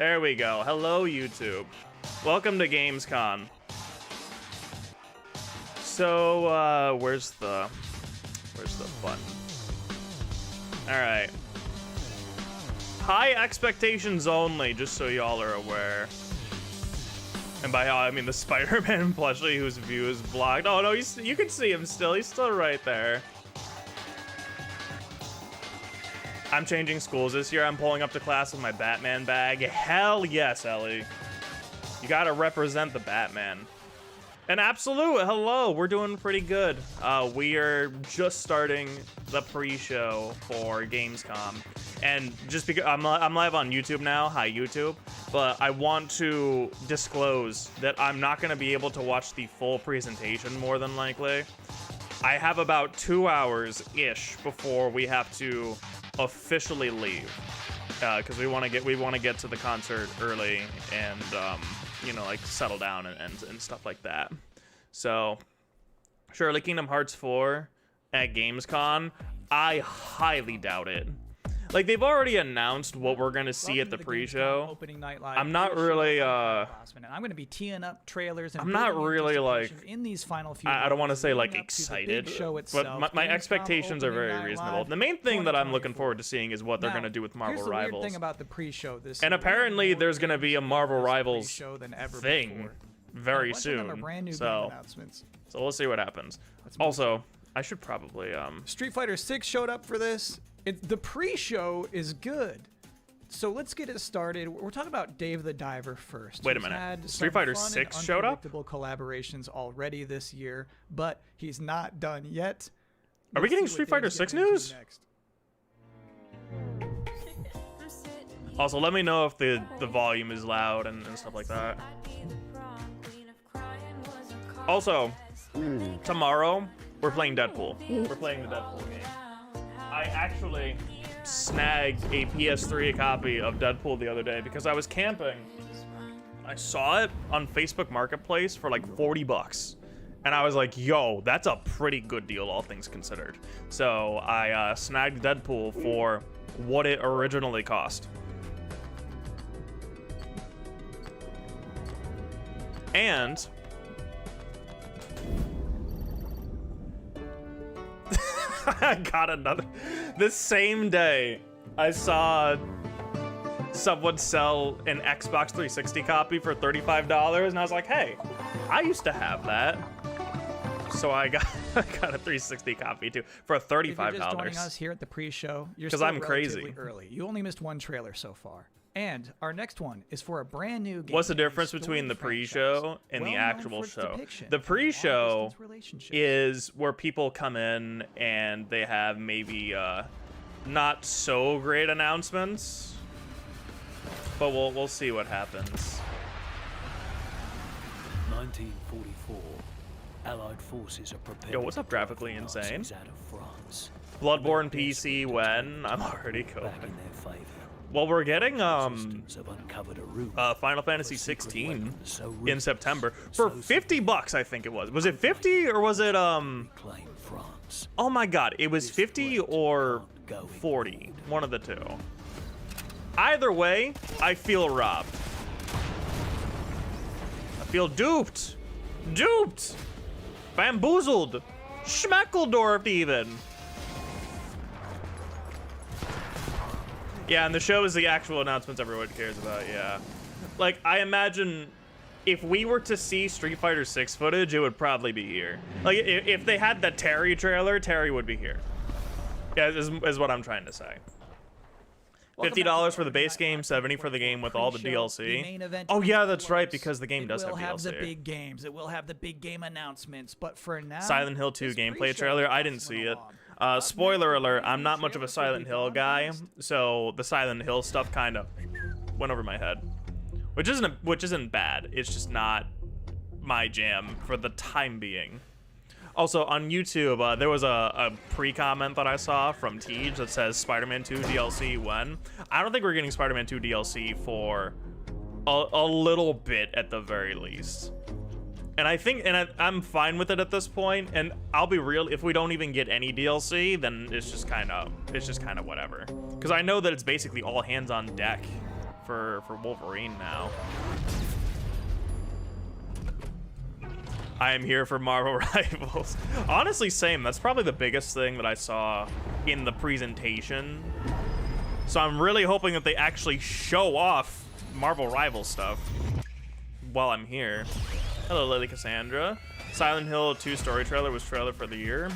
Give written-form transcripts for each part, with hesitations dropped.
There we go. Hello, YouTube. Welcome to Gamescom. So, where's the button? All right. High expectations only, just so y'all are aware. And by y'all, I mean the Spider-Man plushie whose view is blocked. Oh no, you can see him still. He's still right there. I'm changing schools this year. I'm pulling up to class with my Batman bag. Hell yes, Ellie. You gotta represent the Batman. And Absolute, hello. We're doing pretty good. We are just starting the pre-show for Gamescom. And just because I'm live on YouTube now, hi YouTube, but I want to disclose that I'm not gonna be able to watch the full presentation more than likely. I have about 2 hours-ish before we have to officially leave, because we want to get to the concert early and you know, like settle down and stuff like that. So surely Kingdom Hearts 4 at Gamescom, I highly doubt it. Like, they've already announced what we're gonna see at the pre-show. Opening night live. I'm not really I'm gonna be teeing up trailers. And I'm not really like in these final few. I don't want to say like excited, but my expectations are very reasonable. The main thing that I'm looking forward to seeing is what they're gonna do with Marvel Rivals. Here's the weird thing about the pre-show. And apparently there's gonna be a Marvel Rivals thing very soon. So we'll see what happens. Also, I should probably Street Fighter 6 showed up for this. The pre-show is good, so let's get it started. We're talking about Dave the Diver first. Wait a minute. Street Fighter 6 showed up? Unpredictable collaborations already this year, but he's not done yet. Are we getting Street Fighter 6 news? Also, let me know if the volume is loud and stuff like that. Also, tomorrow we're playing Deadpool. We're playing the Deadpool game. I actually snagged a PS3 copy of Deadpool the other day because I was camping. I saw it on Facebook Marketplace for like 40 bucks. And I was like, yo, that's a pretty good deal, all things considered. So I snagged Deadpool for what it originally cost. And I got another. The same day, I saw someone sell an Xbox 360 copy for $35, and I was like, hey, I used to have that. So I got a 360 copy too for $35. If you're just joining us here at the pre-show, you're still I'm crazy. Early. You only missed one trailer so far. And our next one is for a brand new game. What's the difference between the pre-show and the actual show? The pre-show is where people come in and they have maybe not so great announcements, but we'll see what happens. 1944. Allied forces are prepared. Yo, what's up, Graphically Insane? Out of France. Bloodborne PC when? I'm already going. Well, we're getting Final Fantasy 16 in September for 50 bucks, I think it was. Was it 50 or was it Oh my god, it was 50 or 40, one of the two. Either way, I feel robbed. I feel duped. Duped. Bamboozled. Schmeckledorfed even. Yeah, and the show is the actual announcements everyone cares about, yeah. Like, I imagine if we were to see Street Fighter 6 footage, it would probably be here. Like, if they had the Terry trailer, Terry would be here. Yeah, is what I'm trying to say. $50 for the base game, $70 for the game with all the DLC. Oh yeah, that's right, because the game does have DLC. It will have the big games. It will have the big game announcements, but for now... Silent Hill 2 gameplay trailer, I didn't see it. Spoiler alert, I'm not much of a Silent Hill guy, so the Silent Hill stuff kind of went over my head. Which isn't bad, it's just not my jam for the time being. Also, on YouTube, there was a pre-comment that I saw from Tej that says Spider-Man 2 DLC when? I don't think we're getting Spider-Man 2 DLC for a little bit at the very least. And I think, I'm fine with it at this point, and I'll be real, if we don't even get any DLC, then it's just kind of whatever. Because I know that it's basically all hands on deck for Wolverine now. I am here for Marvel Rivals. Honestly, same. That's probably the biggest thing that I saw in the presentation. So I'm really hoping that they actually show off Marvel Rivals stuff while I'm here. Hello, Lily Cassandra. Silent Hill 2 story trailer was trailer for the year.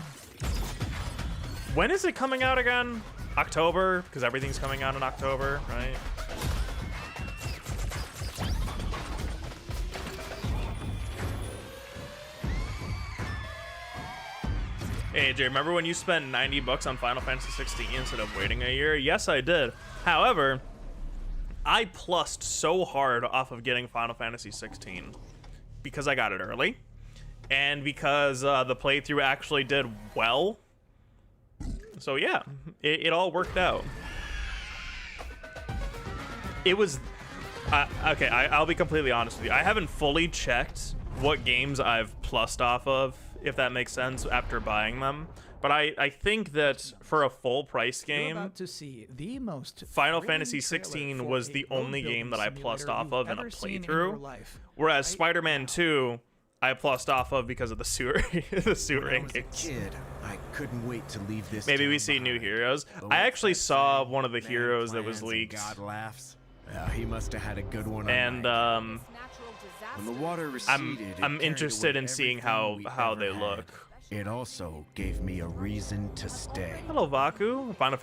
When is it coming out again? October? Because everything's coming out in October, right? Hey, AJ, remember when you spent 90 bucks on Final Fantasy 16 instead of waiting a year? Yes, I did. However, I plussed so hard off of getting Final Fantasy 16 because I got it early and because the playthrough actually did well. So yeah, it all worked out. It was... okay, I'll be completely honest with you. I haven't fully checked what games I've plussed off of, if that makes sense, after buying them. But I think that for a full price game, about to see the most Final Fantasy 16 was the only game that I plussed off of in a playthrough. Whereas Spider-Man 2, I plussed off of because of the suit rankings. Kid, I couldn't wait to leave this. Maybe we see new heroes. I actually saw one of the heroes that was leaked. God laughs. He must have had a good one. And when the water receded, I'm interested in seeing how they look. It also gave me a reason to stay. Hello, Vaku. Final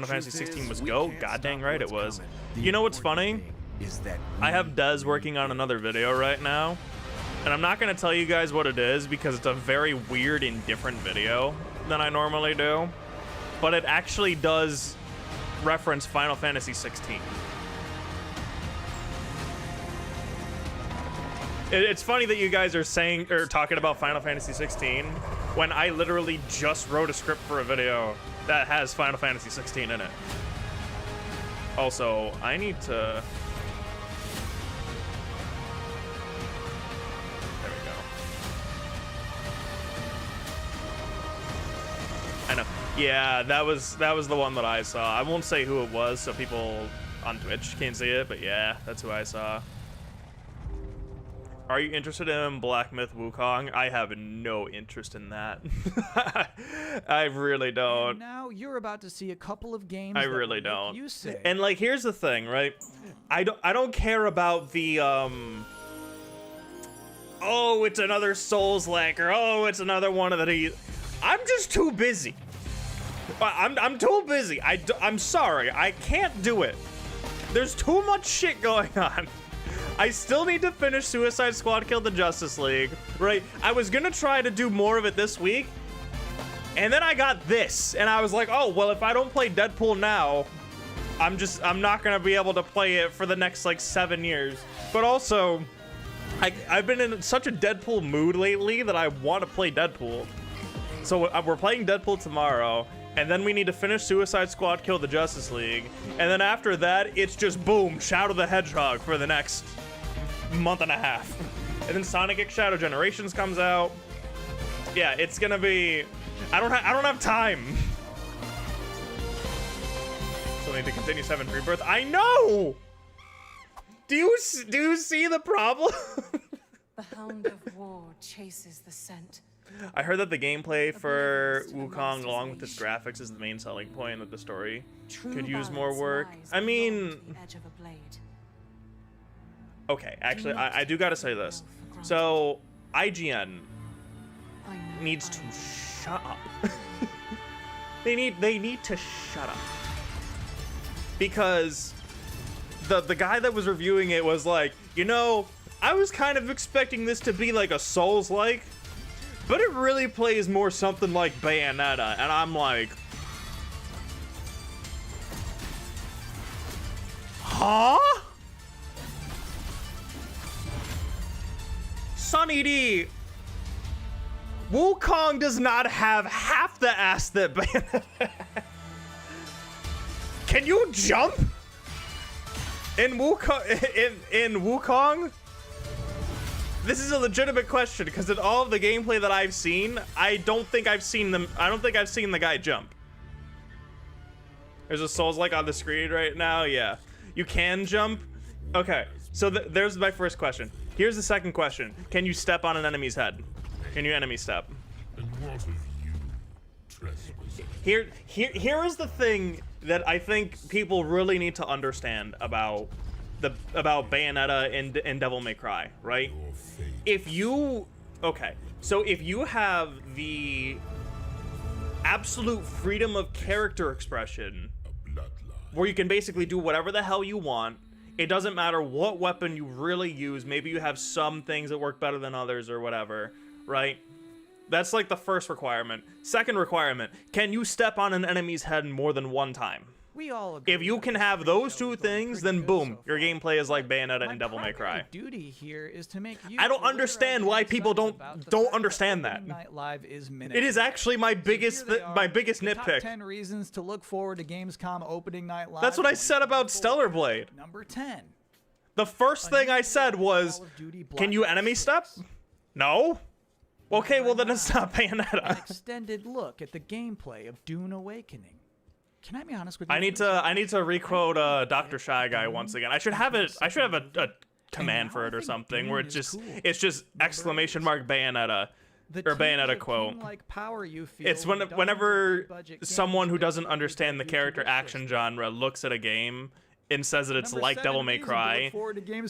Fantasy 16 was go. God dang right it was. You know what's funny? Is that I have Dez working on another video right now, and I'm not gonna tell you guys what it is because it's a very weird and different video than I normally do, but it actually does reference Final Fantasy 16. It's funny that you guys are saying or talking about Final Fantasy 16 when I literally just wrote a script for a video that has Final Fantasy 16 in it. Also, I need to... There we go. I know. Yeah, that was the one that I saw. I won't say who it was so people on Twitch can't see it, but yeah, that's who I saw. Are you interested in Black Myth Wukong? I have no interest in that. I really don't. And now you're about to see a couple of games. I really don't. You say. And like, here's the thing, right? I don't care about the oh, it's another Souls-like, or oh, it's another one of the. I'm just too busy. I'm too busy. I'm sorry. I can't do it. There's too much shit going on. I still need to finish Suicide Squad Kill the Justice League, right? I was gonna try to do more of it this week, and then I got this, and I was like, oh, well, if I don't play Deadpool now, I'm not gonna be able to play it for the next, like, 7 years. But also, I've been in such a Deadpool mood lately that I want to play Deadpool. So we're playing Deadpool tomorrow, and then we need to finish Suicide Squad Kill the Justice League, and then after that, it's just boom, Shadow the Hedgehog for the next month and a half. And then Sonic X Shadow Generations comes out. Yeah, it's gonna be... I don't have time. So I need to continue 7 Rebirth. I know! Do you see the problem? The Hound of War chases the scent. I heard that the gameplay for Wukong, along with its graphics, is the main selling point, that the story could use more work. I mean... Okay, actually, I do gotta say this. So, IGN needs to shut up. They need to shut up. Because the guy that was reviewing it was like, you know, I was kind of expecting this to be like a Souls-like, but it really plays more something like Bayonetta, and I'm like, huh? Sunny D, Wukong does not have half the ass that Bayonetta has. Can you jump in Wukong? This is a legitimate question because in all of the gameplay that I've seen, I don't think I've seen the guy jump. There's a Souls-like on the screen right now. Yeah. You can jump. Okay, so there's my first question. Here's the second question. Can you step on an enemy's head? Can you enemy step? And what of you, trespasser? Here is the thing that I think people really need to understand about Bayonetta and Devil May Cry, right? Your fate. If you have the absolute freedom of character expression, Bloodline. where you can basically do whatever the hell you want. It doesn't matter what weapon you really use. Maybe you have some things that work better than others or whatever, right? That's like the first requirement. Second requirement, can you step on an enemy's head more than one time? We all agree If you that can the have pre-show those is two looking things, pretty then good boom, so your far. gameplay is like Bayonetta My and Devil May primary Cry. duty here is to make you I don't aware understand of why the people insights don't about the don't fact that understand that. Opening Night Live is It is actually my biggest Here they are, my biggest the top nitpick. 10 reasons to look forward to Gamescom Opening Night Live. That's what I said about Stellar Blade. Number 10. The first thing I said was, Call of Duty Black can you Ops enemy 6. step? No? Okay, well then it's not An Bayonetta. extended look at the gameplay of Dune Awakening. Can I be honest with you? I need to requote Dr. Shy Guy once again. I should have a command for it or something where it's just exclamation mark Bayonetta or Bayonetta quote. It's whenever someone who doesn't understand the character action genre looks at a game and says that it's like Devil May Cry,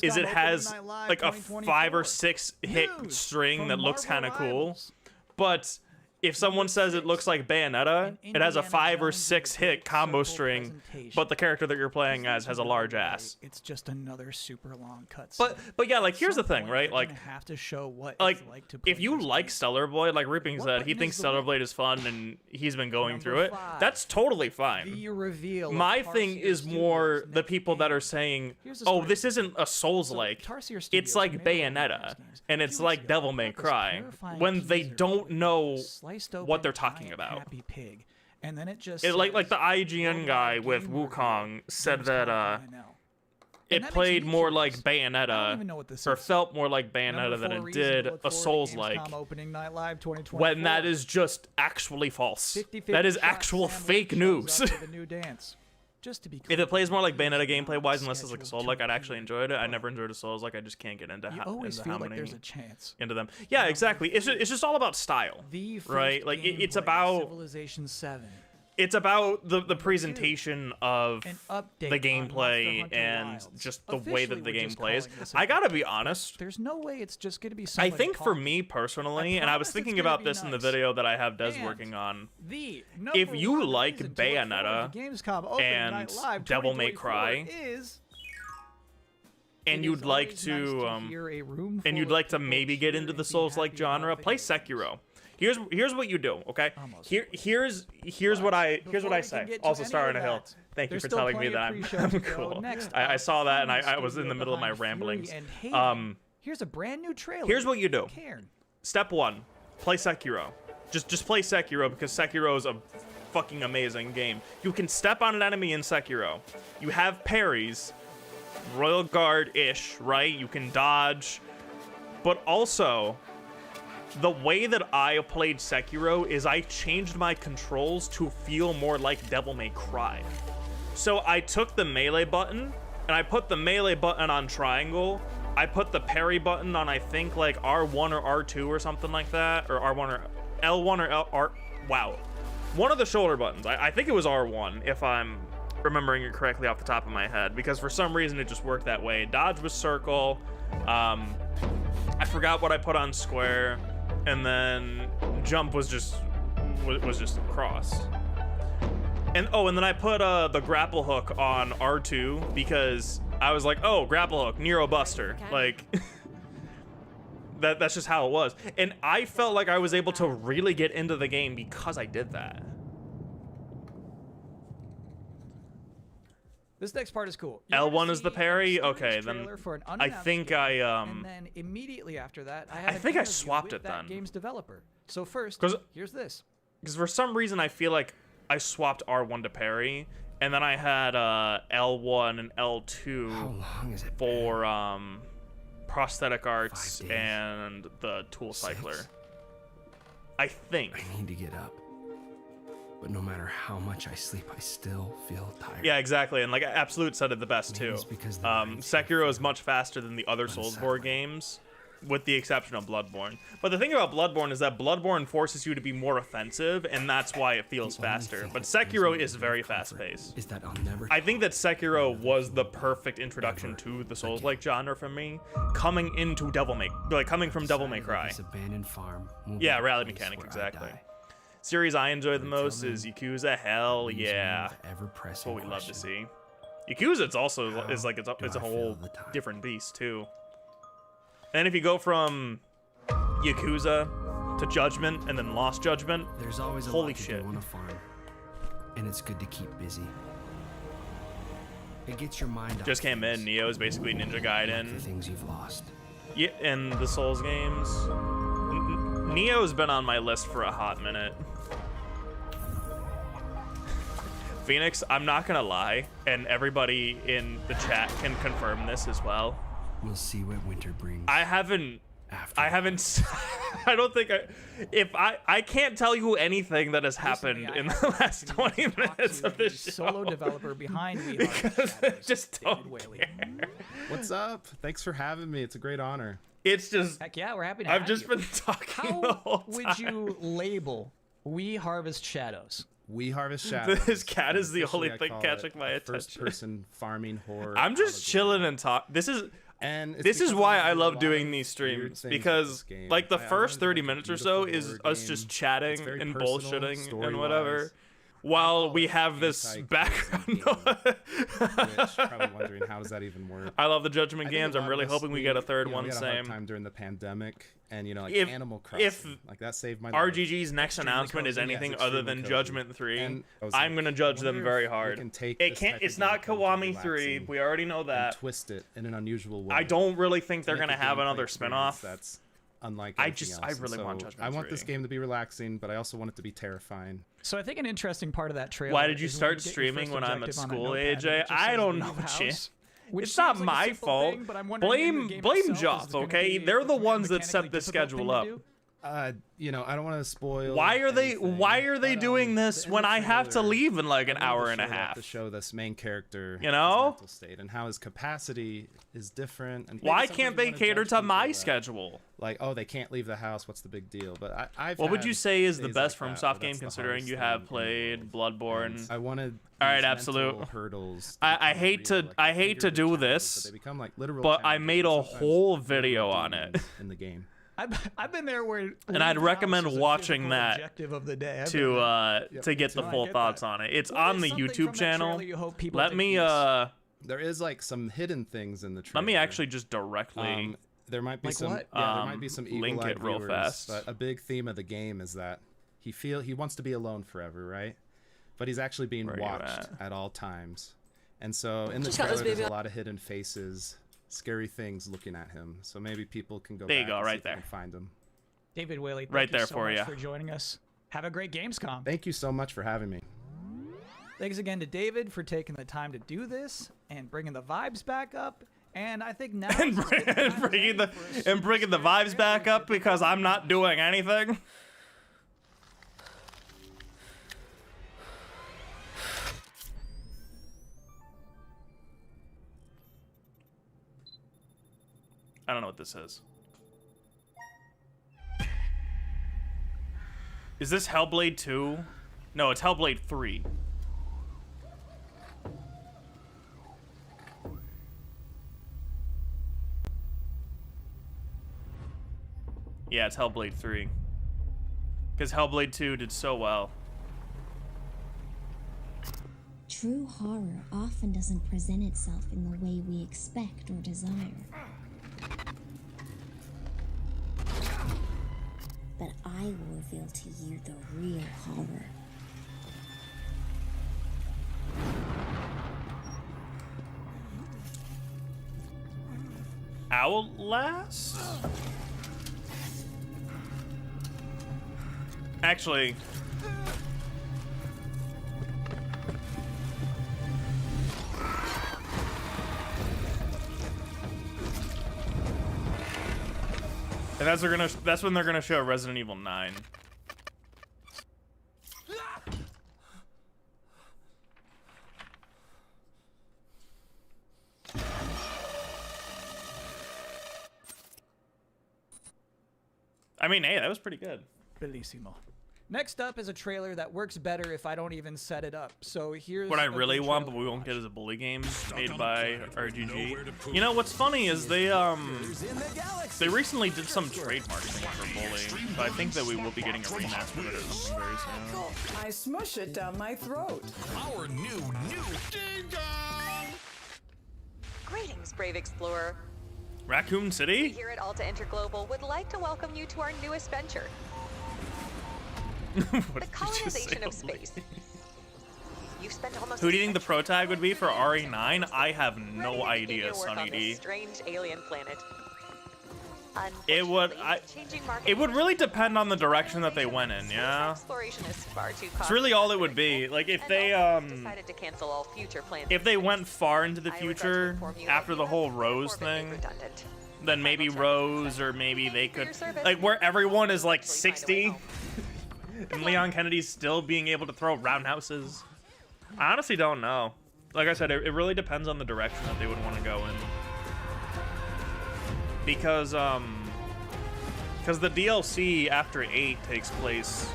is it has like a 5 or 6 hit string that looks kind of cool. But if someone says it looks like Bayonetta, it has a 5 or 6 hit combo string, but the character that you're playing as has a large ass. It's just another super long cutscene. But yeah, like here's the thing, right? Like have to show what like it's like to play if you this like game. Stellar Blade, like Reaping What said, he button thinks is the Stellar link? Blade is fun and he's been going through it. Number 5. That's totally fine. The reveal of My thing Tarsier is more Studios' the next people that game. are saying, Here's the "Oh, story. this isn't a Souls-like. Tarsier It's Studios like made one of Bayonetta, those games. and A it's few like weeks ago, Devil I May got this Cry," terrifying when they teaser don't know sliced what open they're talking giant about. Happy pig. And then it just It like the says, IGN "Worldwide guy with Game Review, Wukong said Gamescom that NL." it And that makes played me more curious. like I don't Bayonetta, even know what this or is. felt more like Number Bayonetta than 4 it reason to did look a forward to Souls-like. Gamescom Opening Night Live 2024. When that is just actually false. 50-50 That is shot actual Sam fake Lake news. shows up with a new dance. Just to be clear, If it plays more like the game Bayonetta is gameplay not wise, unless it's like a scheduled Soul-like, to I'd actually appear. enjoyed it. I never enjoyed a Souls-like. I just can't get into You how, always into feel how like many there's a chance. into them. Yeah, exactly. It's just all about style, The first right? Like it's gameplay of about Civilization 7. it's about the presentation of An update the on gameplay Monster Hunter and Wilds. just the way that Officially, the we're game just plays. calling this a I gotta update. be honest. There's no way it's just going to be I somebody think for talking. me personally, and I was promise thinking it's gonna about be this in the nice. video that I have Des And working on. The If number you one like reason to look forward to Bayonetta Gamescom Opening and Night Live Devil May 2024 Cry, is and it you'd is like always to nice hear a room and full you'd of like to people maybe get cheer into and the be Souls-like happy about genre, play video games. Sekiro. Here's what you do, okay? Almost. Here's But what I before we say. can get to Also, any Star of on a Hill. that, Thank you there's for still telling me plenty that of I'm, pre-show I'm to go. cool. Next I up, saw that and from the I was in studio the middle of my behind Fury ramblings. and Haven, here's a brand new trailer. Here's what you do. Cairn. Step 1, play Sekiro. Just play Sekiro because Sekiro is a fucking amazing game. You can step on an enemy in Sekiro. You have parries, Royal Guard-ish, right? You can dodge. But also, the way that I played Sekiro is I changed my controls to feel more like Devil May Cry. So I took the melee button and I put the melee button on triangle. I put the parry button on, I think, like R1 or R2 or something like that, or R1 or L1 or R. Wow, one of the shoulder buttons. I think it was R1 if I'm remembering it correctly off the top of my head, because for some reason it just worked that way. Dodge was circle. I forgot what I put on square, and then jump was just cross. And and then I put the grapple hook on R2 because I was like, oh, grapple hook, Nero Buster, like. That's just how it was. And I felt like I was able to really get into the game because I did that. This next part is cool. L1 is the parry? Okay, then I think and then immediately after that, I have an think I interview swapped with it that then. game's developer. So first, 'Cause- here's this. because for some reason I feel like I swapped R1 to parry, and then I had L1 and L2 long is it? for prosthetic arts 5 days. and the tool 6? cycler. I think. I need to get up. but no matter how much I sleep, I still feel tired. Yeah, exactly. And like Absolute said it the best too. Maybe it's because the nights Sekiro is feel much faster than the other Soulsborne unsettling. games, with the exception of Bloodborne. But the thing about Bloodborne is that Bloodborne forces you to be more offensive, and that's why it feels The only faster. thing But that brings Sekiro me is a bit very of comfort fast-paced. Is that I'll never I think that Sekiro was the perfect introduction to the Souls-like genre for me, coming into coming from Devil May Cry. This abandoned farm won't Yeah, be the rally place mechanic, where I exactly. die. Series I enjoy the Until most then, is Yakuza. Hell leaves me yeah, with the ever-pressing that's what we love to question. see. Yakuza, it's also How is like it's do a I feel whole the time? different beast too. And if you go from Yakuza to Judgment and then Lost Judgment, There's always a holy lot to shit. do on a farm, and it's good to keep busy. It gets your mind off just came in. things, Neo is basically Ninja the Gaiden. things you've lost. Yeah, and the Souls games. Neo's been on my list for a hot minute. Phoenix, I'm not gonna lie, and everybody in the chat can confirm this as well. We'll see what winter brings. I haven't after I don't think I can't tell you anything that has happened Recently, I in had the the last opportunity 20 to talk minutes to of this the show. solo developer behind We Are Because I Shadows, just David don't Whaley. care. What's up? Thanks for having me. It's a great honor. It's just Heck yeah, we're happy to I've have just you. been talking the How whole time. would you label We Harvest Shadows? We Harvest Shadows. This cat is the Officially, only I thing call catching it my a attention. First-person farming horror. I'm just allegory. chilling and talk. This is And it's this is because why do I a love lot doing of these weird streams things with because this game. like the I first wanted 30 to make a minutes or so beautiful is horror us just game. chatting It's very and personal, bullshitting and story-wise. whatever. While call we it have this anti-crazy background game, noise. Which probably wondering how does that even work? I love the Judgment I think a games. lot I'm of really us, hoping we get a third we one. had a hard Same. time during the pandemic, and like If- Animal Crossing, if like that saved my life. RGG's next Extremely announcement is cozy. anything Yes, other extremely than cozy. Judgment 3, And I was I'm like, gonna judge I them wonder very if we hard. can take It this can't. type It's of not gameplay Kiwami to 3. relaxing We already know and that. twist it in an unusual way. I don't really think they're Make gonna a have gameplay another experience spinoff. That's unlike I anything just- I else. And really want so Judgment I want this 3. game to be relaxing, but I also want it to be terrifying. So I think an interesting part of that trailer. Why did you is when start get your streaming first when I'm at objective on a school, notepad and AJ? it just I says don't leave know, house, shit. which It's not seems like a my simple fault. thing, but I'm wondering in the game Blame itself, is Joff, this gonna okay? be They're the a ones that set mechanically this difficult schedule thing to up. do? I don't want to spoil. Why are they anything, doing this in when the I have to trailer, leave in like an I wanted hour to and a show that half? to show this main character, You know? his mental state and how his capacity is different. And maybe Why sometimes can't you they wanna cater judge to people my that, schedule? Like, oh, they can't leave the house. What's the big deal? But I've. What would had you say is the days best like from that, soft where game that's the considering hardest you thing have in the played world. Bloodborne? And I wanted. All right, these Absolute. mental hurdles. to I become hate real, to like I they hate to figure do the challenges, this, but they become like literal but I challenges, made a sometimes whole literal video on it. demons in the game. I've been there where. And I'd leave recommend house is a watching difficult that objective of the day. I've been to there. to get the No, I full get thoughts that. on it. It's What on is the something YouTube from that channel. trailer you hope people Let take me notice? There is like some hidden things in the trailer. let me actually just directly There might be Like some. what? Yeah, there might be some link eagle-eyed it real viewers, fast. But a big theme of the game is that he wants to be alone forever, right? But he's actually being Where you watched at? at all times. And so in the Just got this trailer, there's baby a lot of hidden faces, scary things looking at him. So maybe people can go There you back go, and see right if they there. can find him. David Whaley, thank Right you there so for much ya. for joining us. Have a great Gamescom. Thank you so much for having me. Thanks again to David for taking the time to do this and bringing the vibes back up. And I think now and bringing the vibes back up because I'm not doing anything. I don't know what this is. Is this Hellblade 2? No, it's Hellblade 3. Yeah, it's Hellblade 3. Because Hellblade 2 did so well. True horror often doesn't present itself in the way we expect or desire. But I will reveal to you the real horror. Outlast? Actually... And that's when they're gonna show Resident Evil 9. I mean, hey, that was pretty good. Bellissimo. Next up is a trailer that works better if I don't even set it up. So here's What I a really good want, trailer but we to won't watch. get, is a bully game made by RGG. You know what's funny is they recently did some trademark thing for bully, so I think that we will be getting a remaster of it or something very soon. I smush it down my throat. Our new Game Guy! Greetings, brave explorer. Raccoon We City? here at Alta Interglobal would like to welcome you to our newest venture, What the did you just colonization say? of space. You've spent almost Who do a you think the pro tag would be for RE9? I have century no ready to begin idea, your work Sunny on this D. strange alien planet. It would, Unfortunately, changing market it would really conditions depend on the direction that they went in, means yeah? exploration is far too It's really all it would be. Like if they decided to cancel all future plans. if they went far into the I regret to future inform you that after you the have whole been Rose morbidly thing, redundant. then maybe Final check. Rose, or maybe they could, your service. like where everyone is like Hopefully find a way 60 and Leon Kennedy's still being able to throw roundhouses. I honestly don't know. Like I said, it really depends on the direction that they would want to go in. Because the DLC after 8 takes place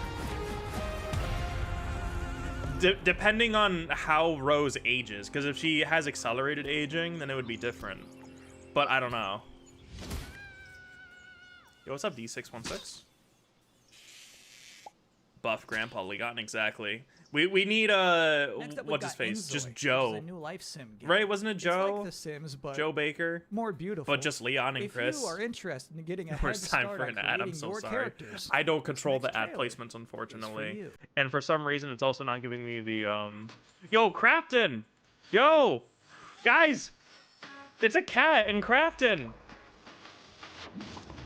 depending on how Rose ages. Because if she has accelerated aging, then it would be different. But I don't know. Yo, what's up, D616? Buff Grandpa Legon, exactly. We need Next up, we've what's his got face? Inzoid, Just which is Joe. a new life sim game. Right? Wasn't it It's Joe? like The Sims, but Joe Baker. more beautiful. But just Leon and if Chris. you are interested in getting a head Where's time start for on an ad? I'm creating so your sorry. characters, I don't control next the ad trailer placements, unfortunately. you. And for some reason, it's also not giving me the Yo, Crafton! Yo, guys, it's a cat in Crafton.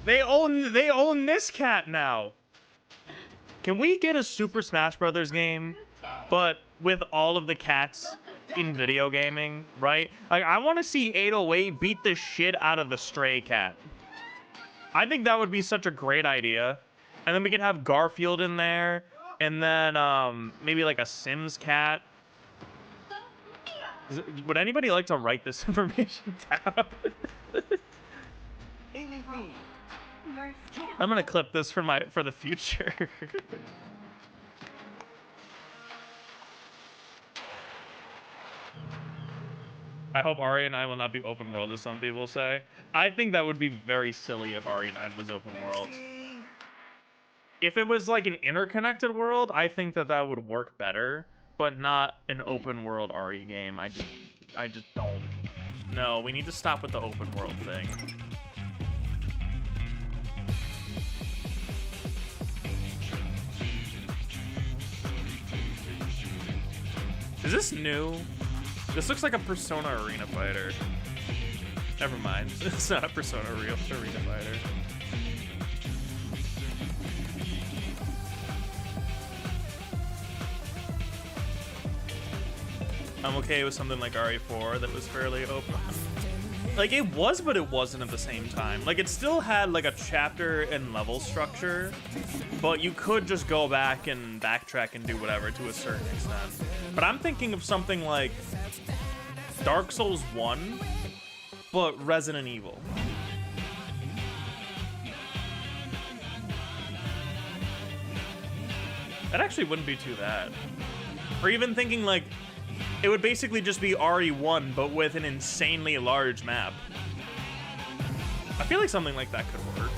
They own this cat now. Can we get a Super Smash Brothers game, but with all of the cats in video gaming, right? Like, I want to see 808 beat the shit out of the stray cat. I think that would be such a great idea. And then we could have Garfield in there, and then maybe like a Sims cat. Would anybody like to write this information down? I'm gonna clip this for the future. I hope RE9 will not be open world, as some people say. I think that would be very silly if RE9 was open world. If it was like an interconnected world, I think that would work better, but not an open world RE game. I just don't. No, we need to stop with the open world thing. Is this new? This looks like a Persona Arena Fighter. Never mind. It's not a Persona Arena Fighter. I'm okay with something like RE4 that was fairly open. Like, it was, but it wasn't at the same time. Like, it still had, like, a chapter and level structure, but you could just go back and backtrack and do whatever to a certain extent. But I'm thinking of something like Dark Souls 1, but Resident Evil. That actually wouldn't be too bad. Or even thinking like, it would basically just be RE1, but with an insanely large map. I feel like something like that could work.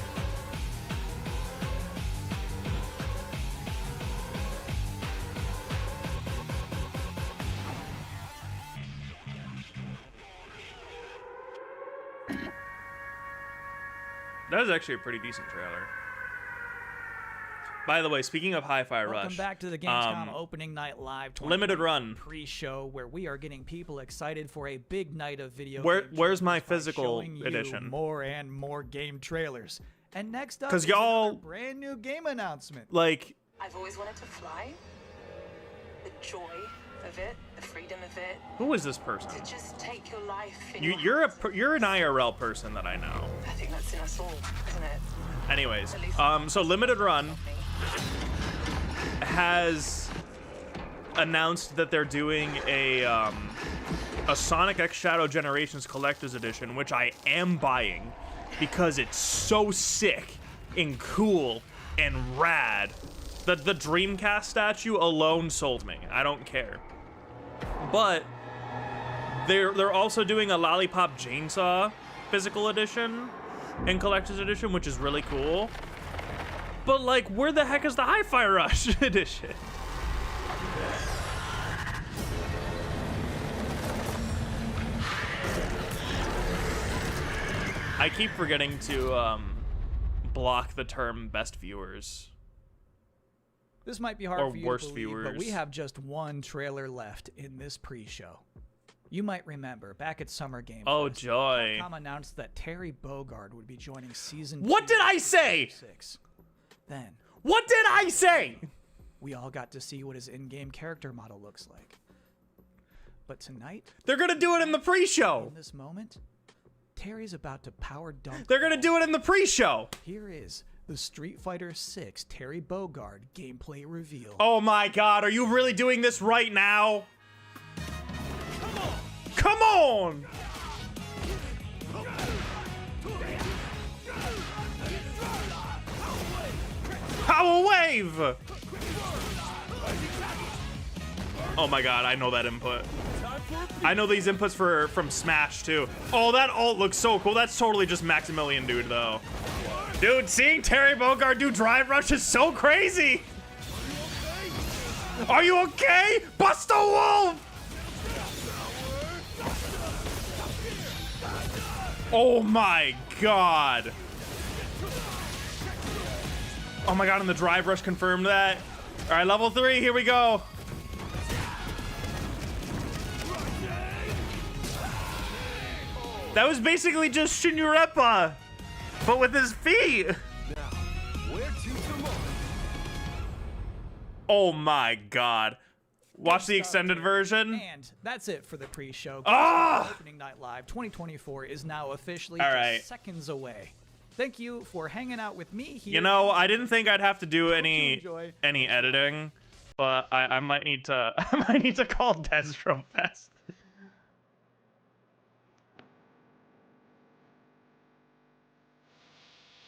That was actually a pretty decent trailer. By the way, speaking of Hi-Fi Rush, welcome back to the Gamescom opening night live limited run pre-show, where we are getting people excited for a big night of video. Where's my games by physical showing you edition? More and more game trailers. And next up, 'Cause is y'all- another brand new game announcement. Like, I've always wanted to fly. The joy of it, the freedom of it. who is this person? To just take your life in You're an IRL person that I know. I think that's in us all, isn't it? Anyways, so Limited Run has announced that they're doing a Sonic X Shadow Generations Collector's Edition, which I am buying because it's so sick. and cool and rad. The Dreamcast statue alone sold me. I don't care. But they're also doing a Lollipop Chainsaw physical edition and collector's edition, which is really cool. But like, where the heck is the Hi-Fi Rush edition? I keep forgetting to block the term best viewers. This might be hard Or for you worst to believe, viewers. but we have just one trailer left in this pre-show. You might remember, back at Summer Game Oh, Fest, joy. Capcom announced that Terry Bogard would be joining Season 2 What did I say? 6. Then, What did I say? we all got to see what his in-game character model looks like. But tonight, They're gonna do it in the pre-show. in this moment, Terry's about to power dunk. They're gonna do it in the pre-show. Here is the Street Fighter 6 Terry Bogard gameplay reveal. Oh my god, are you really doing this right now? Come on! Power Wave! Oh my god, I know that input. I know these inputs from Smash too. Oh, that ult looks so cool. That's totally just Maximilian dude though. Dude, seeing Terry Bogard do Drive Rush is so crazy! Are you okay? Buster Wolf! Oh my god. Oh my god, and the Drive Rush confirmed that. Alright, level 3, here we go. That was basically just Shinureppa, but with his feet. Oh my god. Watch the extended version. And that's it for the pre-show. Ah! Opening Night Live 2024 is now officially All just right. seconds away. Thank you for hanging out with me here. You know, I didn't think I'd have to do any enjoy. editing, but I might need to I might need to call Destro Fest.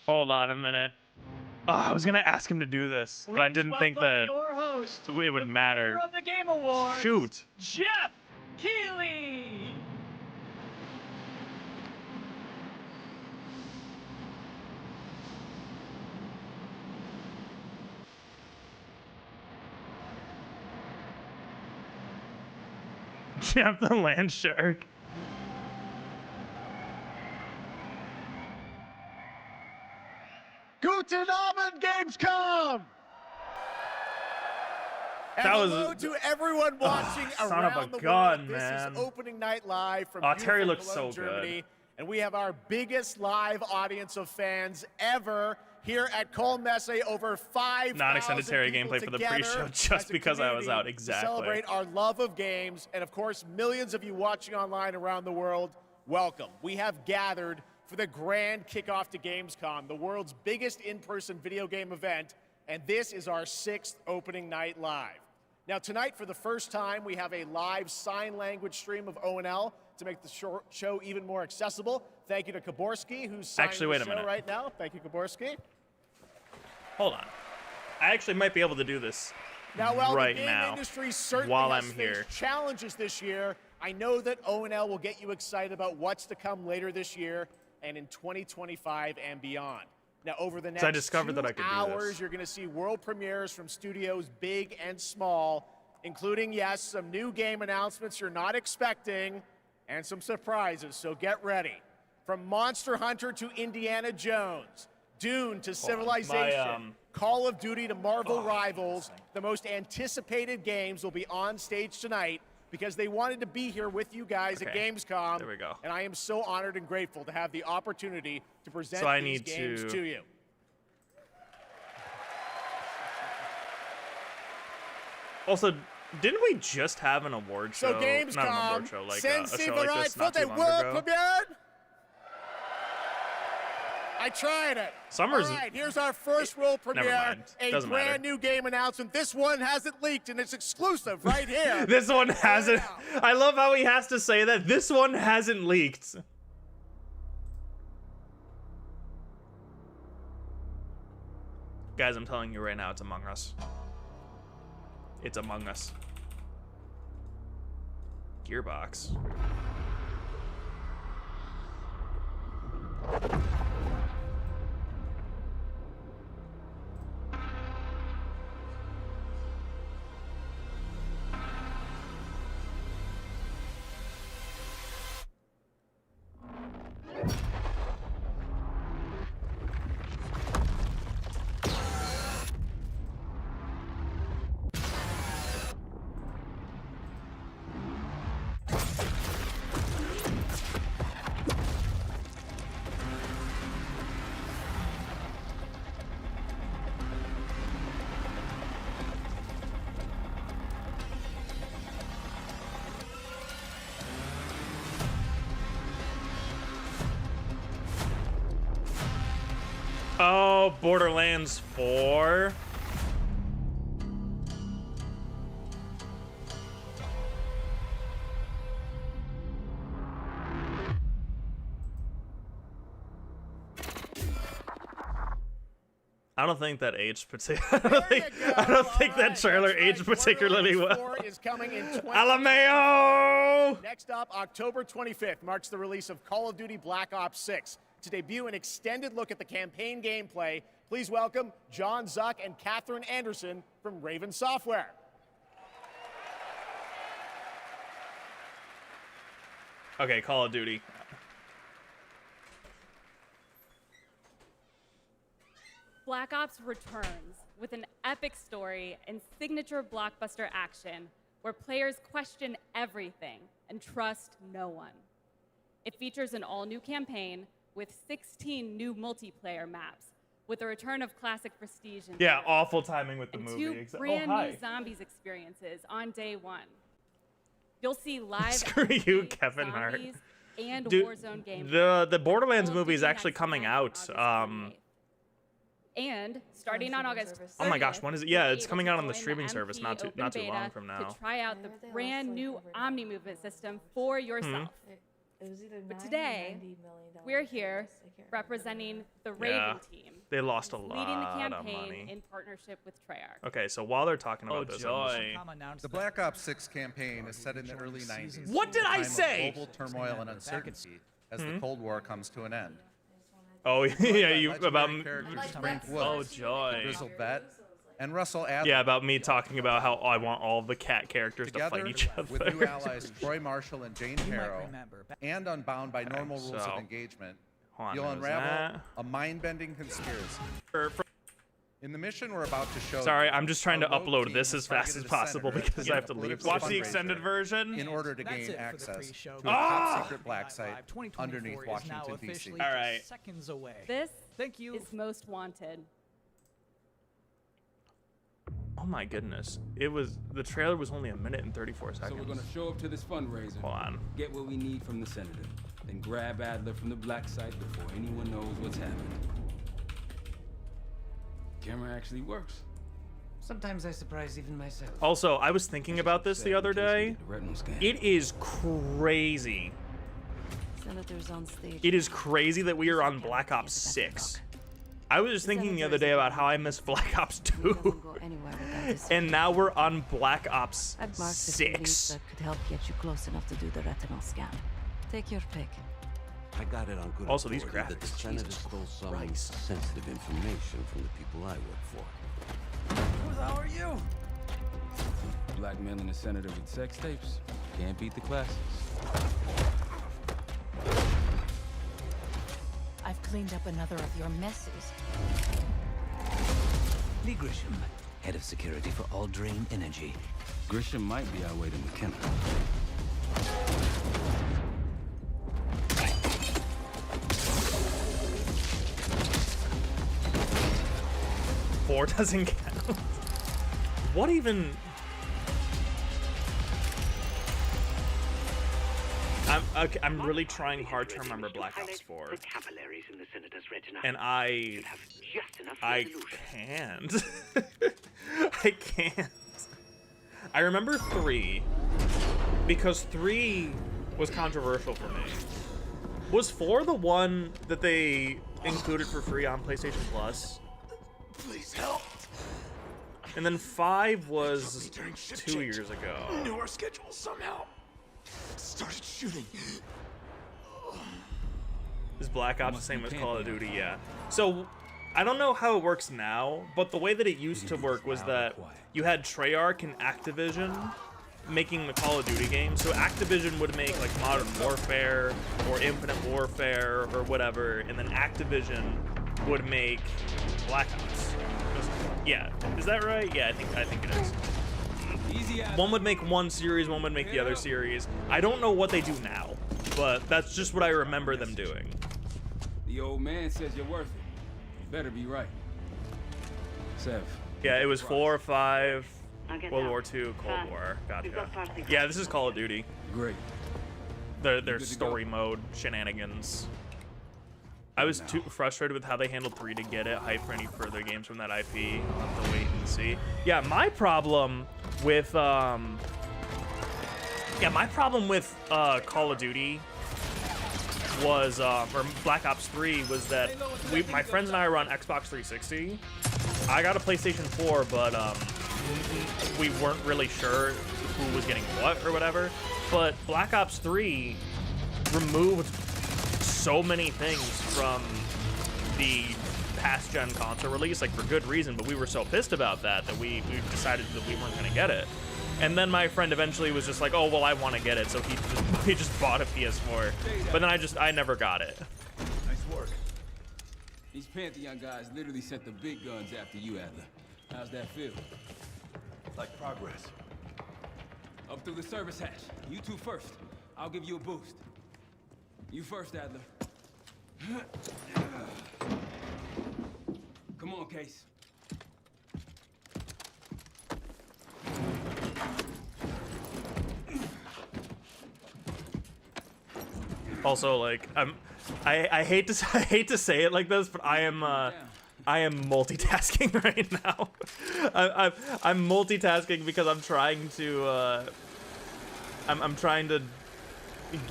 Hold on a minute. Oh, I was gonna ask him to do this, but I didn't think that Your host, it would matter. of the Game Awards, Shoot. Jeff Keighley. Jeff the Land Shark. Guten Abend, Gamescom! And That was hello to everyone watching son around of a the gun, world. man. This is Opening Night Live from Terry beautiful looks Cologne, so good. Germany, and we have our biggest live audience of fans ever here at Cologne Messe. Over 5,000 Non-extended Terry people gameplay for the together pre-show as just a because I was community out. to Exactly. celebrate our love of games, and of course, millions of you watching online around the world. Welcome. We have gathered for the grand kickoff to Gamescom, the world's biggest in-person video game event, and this is our 6th Opening Night Live. Now tonight, for the first time, we have a live sign language stream of ONL to make the show even more accessible. Thank you to Kaborski, who's signing Actually, wait the a show minute. right now. Thank you, Kaborski. Hold on. I actually might be able to do this Now, while right the game now industry certainly while has I'm faced here. challenges this year, I know that ONL will get you excited about what's to come later this year and in 2025 and beyond. Now, over the next I discovered 2 that I could do hours, this. you're going to see world premieres from studios big and small, including, yes, some new game announcements you're not expecting, and some surprises, so get ready. From Monster Hunter to Indiana Jones, Dune to Civilization, Call of Duty to Marvel Rivals, the most anticipated games will be on stage tonight because they wanted to be here with you guys at Okay, Gamescom. there we go. And I am so honored and grateful to have the opportunity to present So I these need games to- to you. Also, didn't we just have an award show? So Gamescom, Not an award show, like a show like Sensibility this not for too the long world ago. premiere. I tried it. Summer's- All right, here's our first world Never premiere. mind. A Doesn't brand matter. new game announcement. This one hasn't leaked, and it's exclusive right here. This one hasn't. I love how he has to say that. This one hasn't leaked. Guys, I'm telling you right now, it's Among Us. It's Among Us. Gearbox. Oh, Borderlands 4. I don't think that aged particularly. I don't think that trailer aged particularly well. Is coming in Alameo! Next up, October 25th marks the release of Call of Duty Black Ops 6. To debut an extended look at the campaign gameplay, please welcome John Zuck and Catherine Anderson from Raven Software. Okay, Call of Duty. Black Ops returns with an epic story and signature blockbuster action where players question everything and trust no one. It features an all-new campaign with 16 new multiplayer maps, with the return of classic Prestige and Yeah, awful timing with the and movie. 2 brand new zombies experiences on day 1. You'll see live Screw you, Kevin Hart. zombies and Dude, Warzone gameplay. the Borderlands movie is actually coming out. And starting on August 30th, Oh my gosh, when is it? Yeah, it's coming out on the join streaming MP service not too open long beta from now. to try out the brand new Omni movement system for yourself. It was either But today, we're here representing the Raven team. They lost a leading the lot of campaign money. in partnership with Treyarch. Okay, so while they're talking about this, The Black Ops 6 campaign is set in the early 90s. What did I a time of say? Global turmoil and uncertainty as the Cold War comes to an end. Oh yeah, you about Frank Woods, oh joy, the grizzled vet, and Russell Adler. Yeah, about me talking about how I want all of the cat characters to fight each other. With new allies Troy Marshall and Jane Harrow, and unbound by normal rules of engagement, you'll unravel a mind-bending conspiracy. In the mission we're about to show. Sorry, I'm just trying to upload this as fast as possible because I have to leave. Watch the extended version in order to gain access to a top-secret black site underneath Washington, D.C. All right. Seconds away. This is Most Wanted. Oh my goodness, the trailer was only 1 minute and 34 seconds. So we're gonna show up to this fundraiser. Hold on. Get what we need from the senator, then grab Adler from the black site before anyone knows what's happened. Camera actually works. Sometimes I surprise even myself. Also, I was thinking about this the other day. It is crazy. Senators on stage. It is crazy that we are on Black Ops 6. I was just thinking the other day about how I miss Black Ops 2. And now we're on Black Ops 6. That could help get you close enough to do the retinal scan. Take your pick. I got it on good Also, these authority that the graphics, Senate Jesus stole some Christ. sensitive information from the people I work for. Who the hell are you? Blackmailing a senator with sex tapes. Can't beat the classes. I've cleaned up another of your messes. Lee Grisham, head of security for All Drain Energy. Grisham might be our way to McKenna. Four doesn't count. What even? I'm really trying hard to remember Black Ops 4. And I can't. I can't. I remember 3 because 3 was controversial for me. Was 4 the one that they included for free on PlayStation Plus? Please help. And then 5 was 2 years ago. Knew our schedule somehow. Started shooting. Is Black Ops the same as Call of Duty? Yeah. So I don't know how it works now, but the way that it used to work was that you had Treyarch and Activision making the Call of Duty games. So Activision would make like Modern Warfare or Infinite Warfare or whatever, and then Activision would make Black Ops. Yeah, is that right? Yeah, I think it is. One would make one series, one would make the other series. I don't know what they do now, but that's just what I remember them doing. The old man says you're worth it. You better be right. Sev. Yeah, it was 4, 5, World War II, Cold War. Gotcha. Yeah, this is Call of Duty. Great. Their story mode shenanigans. I was too frustrated with how they handled 3 to get it hyped for any further games from that IP. I'll have to wait and see. Yeah, my problem with Call of Duty was or Black Ops 3 was that my friends and I were on Xbox 360. I got a PlayStation 4, but we weren't really sure who was getting what or whatever. But Black Ops 3 removed so many things from the past gen console release, like for good reason, but we were so pissed about that we decided that we weren't gonna get it. And then my friend eventually was just like, oh well, I want to get it, so he just bought a PS4. But then I never got it. Nice work. These Pantheon guys literally sent the big guns after you, Adler. How's that feel? Like progress. Up through the service hatch. You two first. I'll give you a boost. You first, Adler. Come on, Case. Also, like, I hate to say it like this, but I am multitasking right now. I'm multitasking because I'm trying to I'm trying to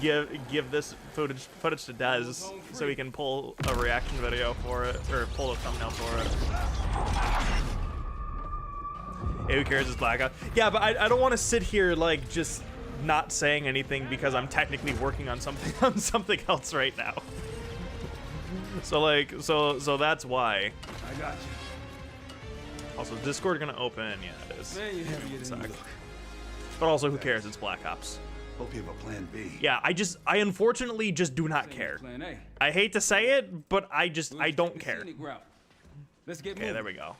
give this footage to Des so he can pull a reaction video for it, or pull a thumbnail for it. Hey, who cares? It's Black Ops. Yeah, but I don't want to sit here like just not saying anything because I'm technically working on something else right now. So that's why. I got you. Also, Discord gonna open? Yeah, it is. Man, you're heavier than you look. But also, who cares? It's Black Ops. Hope you have a plan B. Yeah, I unfortunately just do not care. I hate to say it, but I don't care. Let's get okay, there we go.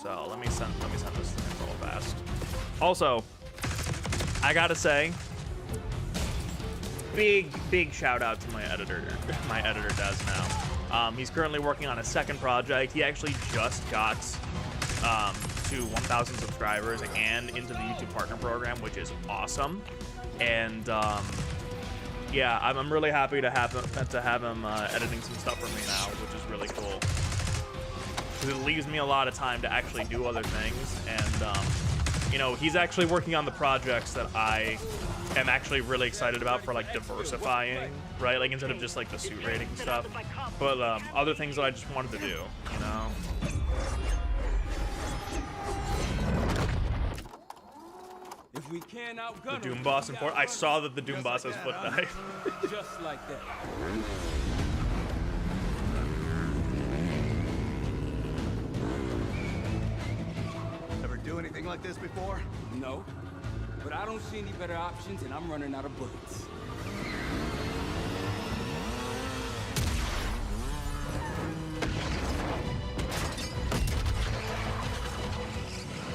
So let me send this thing real fast. Also, I gotta say, big shout out to my editor. My editor does now. He's currently working on a second project. He actually just got to 1,000 subscribers and into the YouTube Partner Program, which is awesome. And yeah, I'm really happy to have him editing some stuff for me now, which is really cool. Because it leaves me a lot of time to actually do other things, and you know, he's actually working on the projects that I am actually really excited about for like diversifying, right? Like instead of just like the suit rating stuff, but other things that I just wanted to do, you know. If we can't outgun the Doom boss in Fort. I saw that the Doom boss has foot knife. Just like that. Ever do anything like this before? No, but I don't see any better options, and I'm running out of bullets.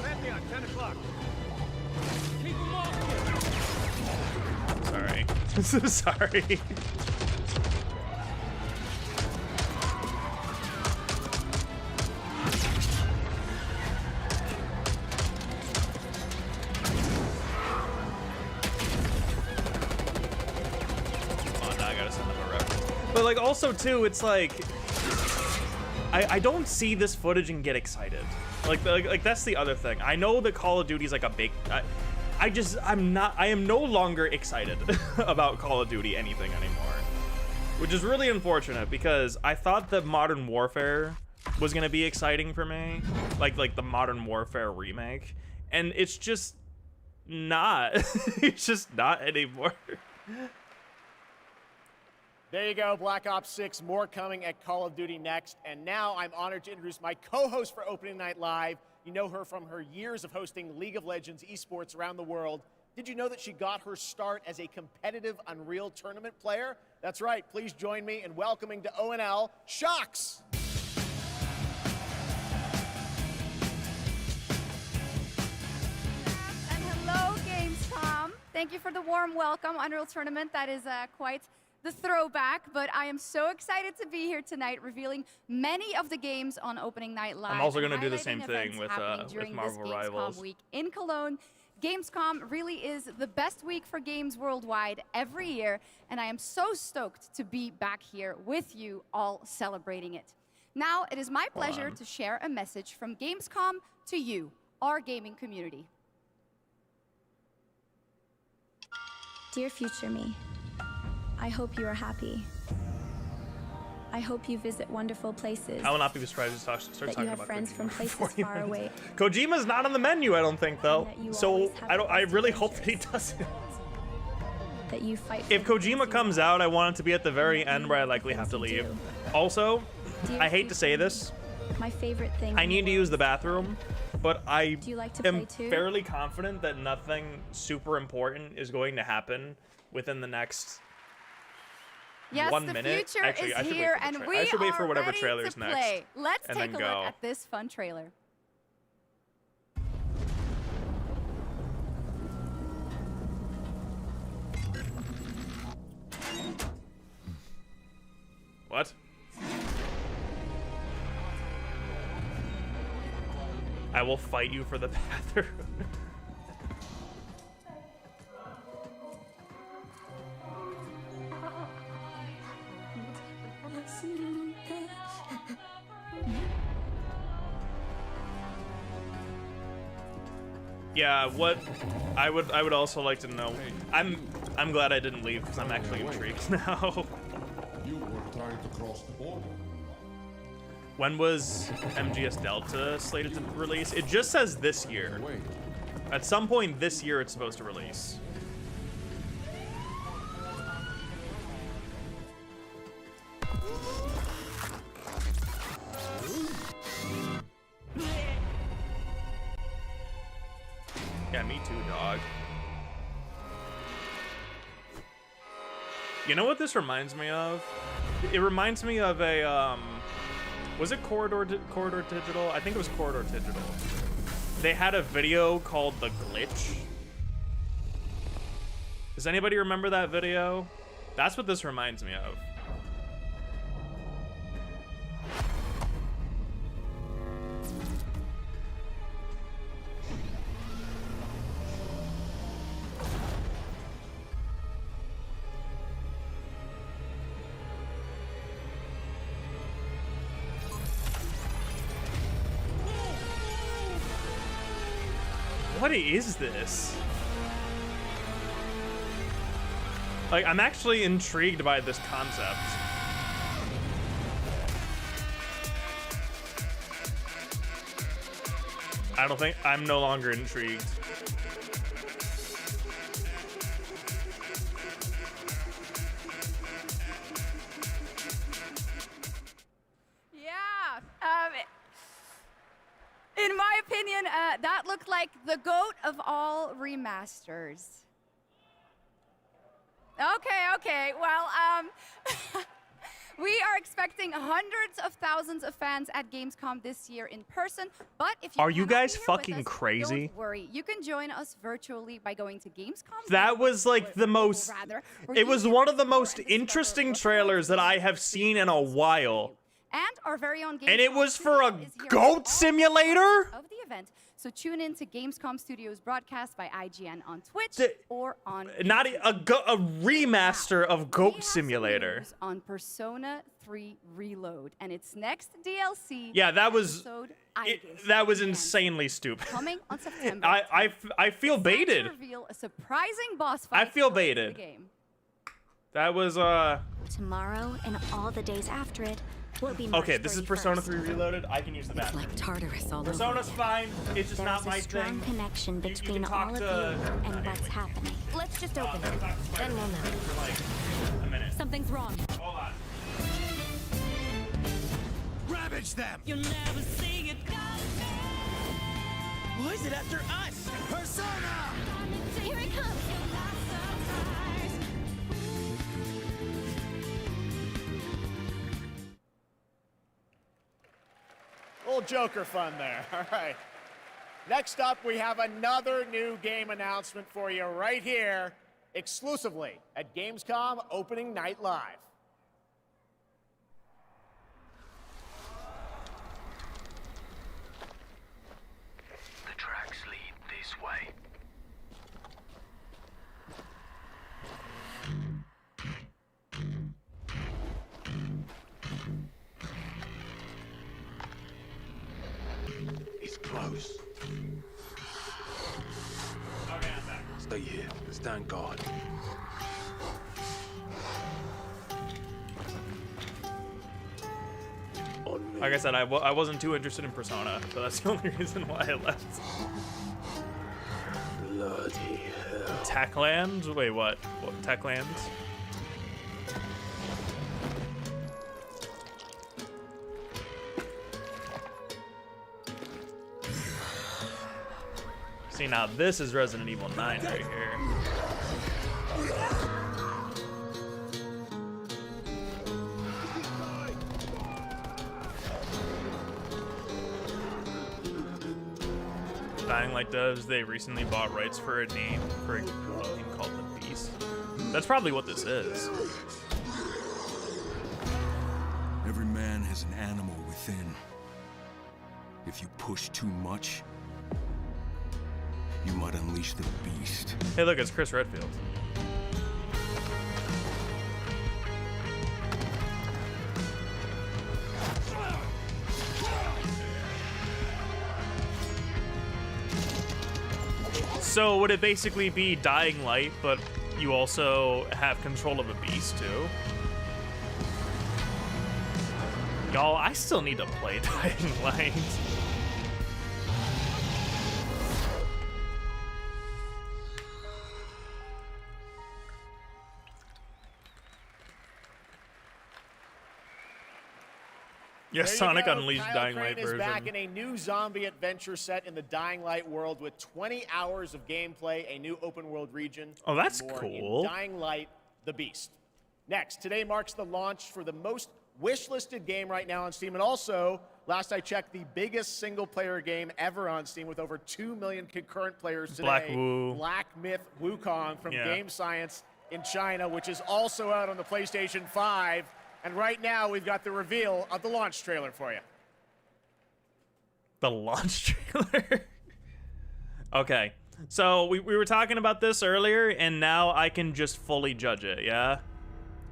Pantheon, 10 o'clock. Keep them off. Sorry. Sorry. But like also too, it's like I don't see this footage and get excited. Like that's the other thing. I know that Call of Duty is like a big. I am no longer excited about Call of Duty anything anymore, which is really unfortunate because I thought that Modern Warfare was gonna be exciting for me, like the Modern Warfare remake, and it's just not. It's just not anymore. There you go, Black Ops 6, more coming at Call of Duty next. And now I'm honored to introduce my co-host for Opening Night Live. You know her from her years of hosting League of Legends esports around the world. Did you know that she got her start as a competitive Unreal Tournament player? That's right, please join me in welcoming to ONL, Shocks! And hello, Gamescom. Thank you for the warm welcome. Unreal Tournament, that is quite the throwback, but I am so excited to be here tonight revealing many of the games on Opening Night Live. I'm also going to do the same thing with Marvel Rivals. Week in Cologne. Gamescom really is the best week for games worldwide every year, and I am so stoked to be back here with you all celebrating it. Now, it is my pleasure to share a message from Gamescom to you, our gaming community. Dear future me, I hope you are happy. I hope you visit wonderful places. I will not be surprised if you start talking about friends Kojima from places far away. Kojima's not on the menu, I don't think, though. So I really hope that he doesn't. That you fight. If Kojima comes out, I want it to be at the very end where I likely have to leave. Also, I hate to say this. My favorite thing. I need to use the bathroom, but I am too? fairly confident that nothing super important is going to happen within the next. Yes, 1 the minute. future Actually, is here, and we I should wait for are whatever ready trailer's to next. play. Let's and take a then look go. at this fun trailer. What? I will fight you for the bathroom. Yeah, what I would also like to know. I'm glad I didn't leave because I'm actually intrigued now. You were trying to cross the border. When was MGS Delta slated to release? It just says this year. At some point this year it's supposed to release. Yeah, me too, dog. You know what this reminds me of? It reminds me of a, was it Corridor Digital? I think it was Corridor Digital. They had a video called The Glitch. Does anybody remember that video? That's what this reminds me of. What is this? Like, I'm actually intrigued by this concept. I don't think I'm no longer intrigued. Yeah. In my opinion, that looked like the GOAT of all remasters. Okay. Well, we are expecting hundreds of thousands of fans at Gamescom this year in person. But if you are you guys be here fucking with us, crazy? Don't worry, you can join us virtually by going to Gamescom. That was like the most. It was one of the most interesting trailers that I have seen in a while. And our very own Gamescom And it was for a Studio is here goat simulator? of the event. So tune in to Gamescom Studios broadcast by IGN on Twitch or on Not a remaster of Goat we have some Simulator. news on Persona 3 Reload and its next DLC. Yeah, that was episode that was insanely stupid. coming on September. I feel baited. To reveal a surprising boss fight. I feel in baited. the game. That was Tomorrow and all the days after it, We'll be Okay, this is Persona 3 Reloaded. I can use the bathroom. Like Tartarus all Persona's over. fine. It's just not my strong thing. connection You between can all talk of to... you and what's happening. Let's just open it. Then we'll know. For like a minute. Something's wrong. Hold on. Ravage them! You'll never see it coming. Why is it after us? Persona! Here it comes. Little Joker fun there. All right. Next up, we have another new game announcement for you right here, exclusively at Gamescom Opening Night Live. The tracks lead this way. It's close. Okay, I'm back. Stay here. Stand guard. Like I said, I wasn't too interested in Persona, so that's the only reason why I left. Bloody hell. Techland? Wait, what? What? Techland? See, now this is Resident Evil 9 right here. Dying Light does. They recently bought rights for a game called The Beast. That's probably what this is. Every man has an animal within. If you push too much, you might unleash the beast. Hey, look, it's Chris Redfield. So would it basically be Dying Light, but you also have control of a beast too? Y'all, I still need to play Dying Light. Yes, Sonic Unleashed Dying Light version. Is back in a new zombie adventure set in the Dying Light world with 20 hours of gameplay, a new open world region. Oh, that's and more cool. In Dying Light: The Beast. Next, today marks the launch for the most wish-listed game right now on Steam, and also, last I checked, the biggest single-player game ever on Steam with over 2 million concurrent players today. Black Myth Wukong from Game Science in China, which is also out on the PlayStation 5. And right now, we've got the reveal of the launch trailer for you. The launch trailer? Okay. So we were talking about this earlier, and now I can just fully judge it, yeah?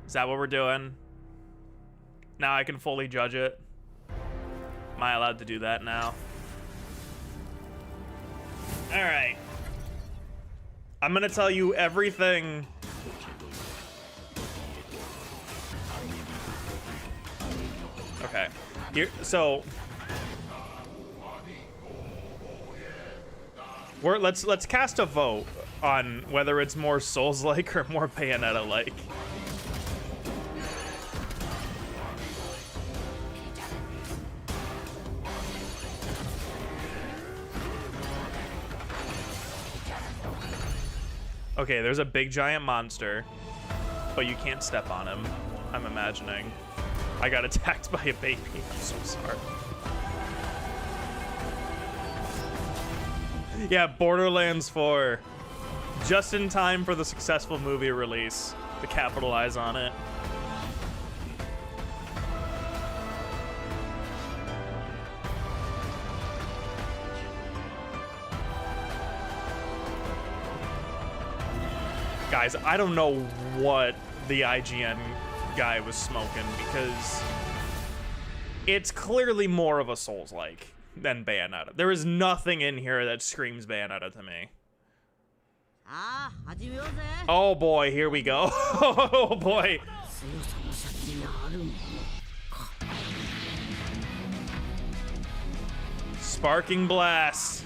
Is that what we're doing? Now I can fully judge it? Am I allowed to do that now? All right. I'm gonna tell you everything. Okay. Here, so let's cast a vote on whether it's more Souls-like or more Bayonetta-like. Okay, there's a big giant monster, but you can't step on him, I'm imagining. I got attacked by a baby. I'm so sorry. Yeah, Borderlands 4. Just in time for the successful movie release to capitalize on it. Guys, I don't know what the IGN guy was smoking, because it's clearly more of a Souls-like than Bayonetta. There is nothing in here that screams Bayonetta to me. Oh boy, here we go. Oh boy. Sparking blast.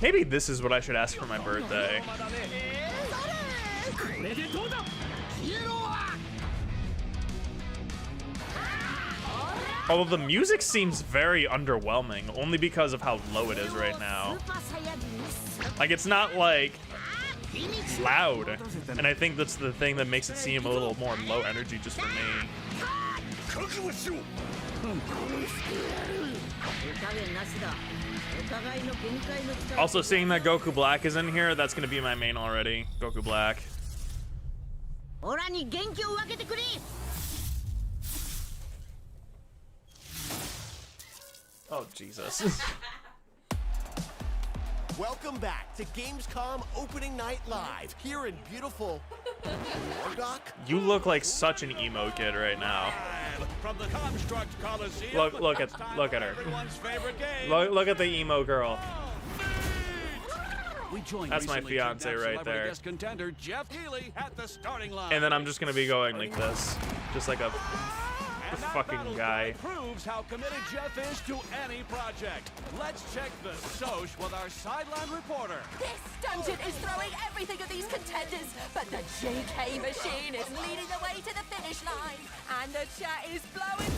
Maybe this is what I should ask for my birthday. Although the music seems very underwhelming, only because of how low it is right now. Like, it's not like loud, and I think that's the thing that makes it seem a little more low energy just for me. Also, seeing that Goku Black is in here, that's gonna be my main already. Goku Black. Oh, Jesus. Welcome back to Gamescom Opening Night Live here in beautiful Wardock. You look like such an emo kid right now. From the Construct Coliseum, Look at her. Look at the emo girl. That's my fiance right there. And then I'm just gonna be going like this, just like a fucking guy. Proves how committed Jeff is to any project. Let's check the soch with our sideline reporter. This dungeon is throwing everything at these contenders, but the JK machine is leading the way to the finish line, and the chat is blowing.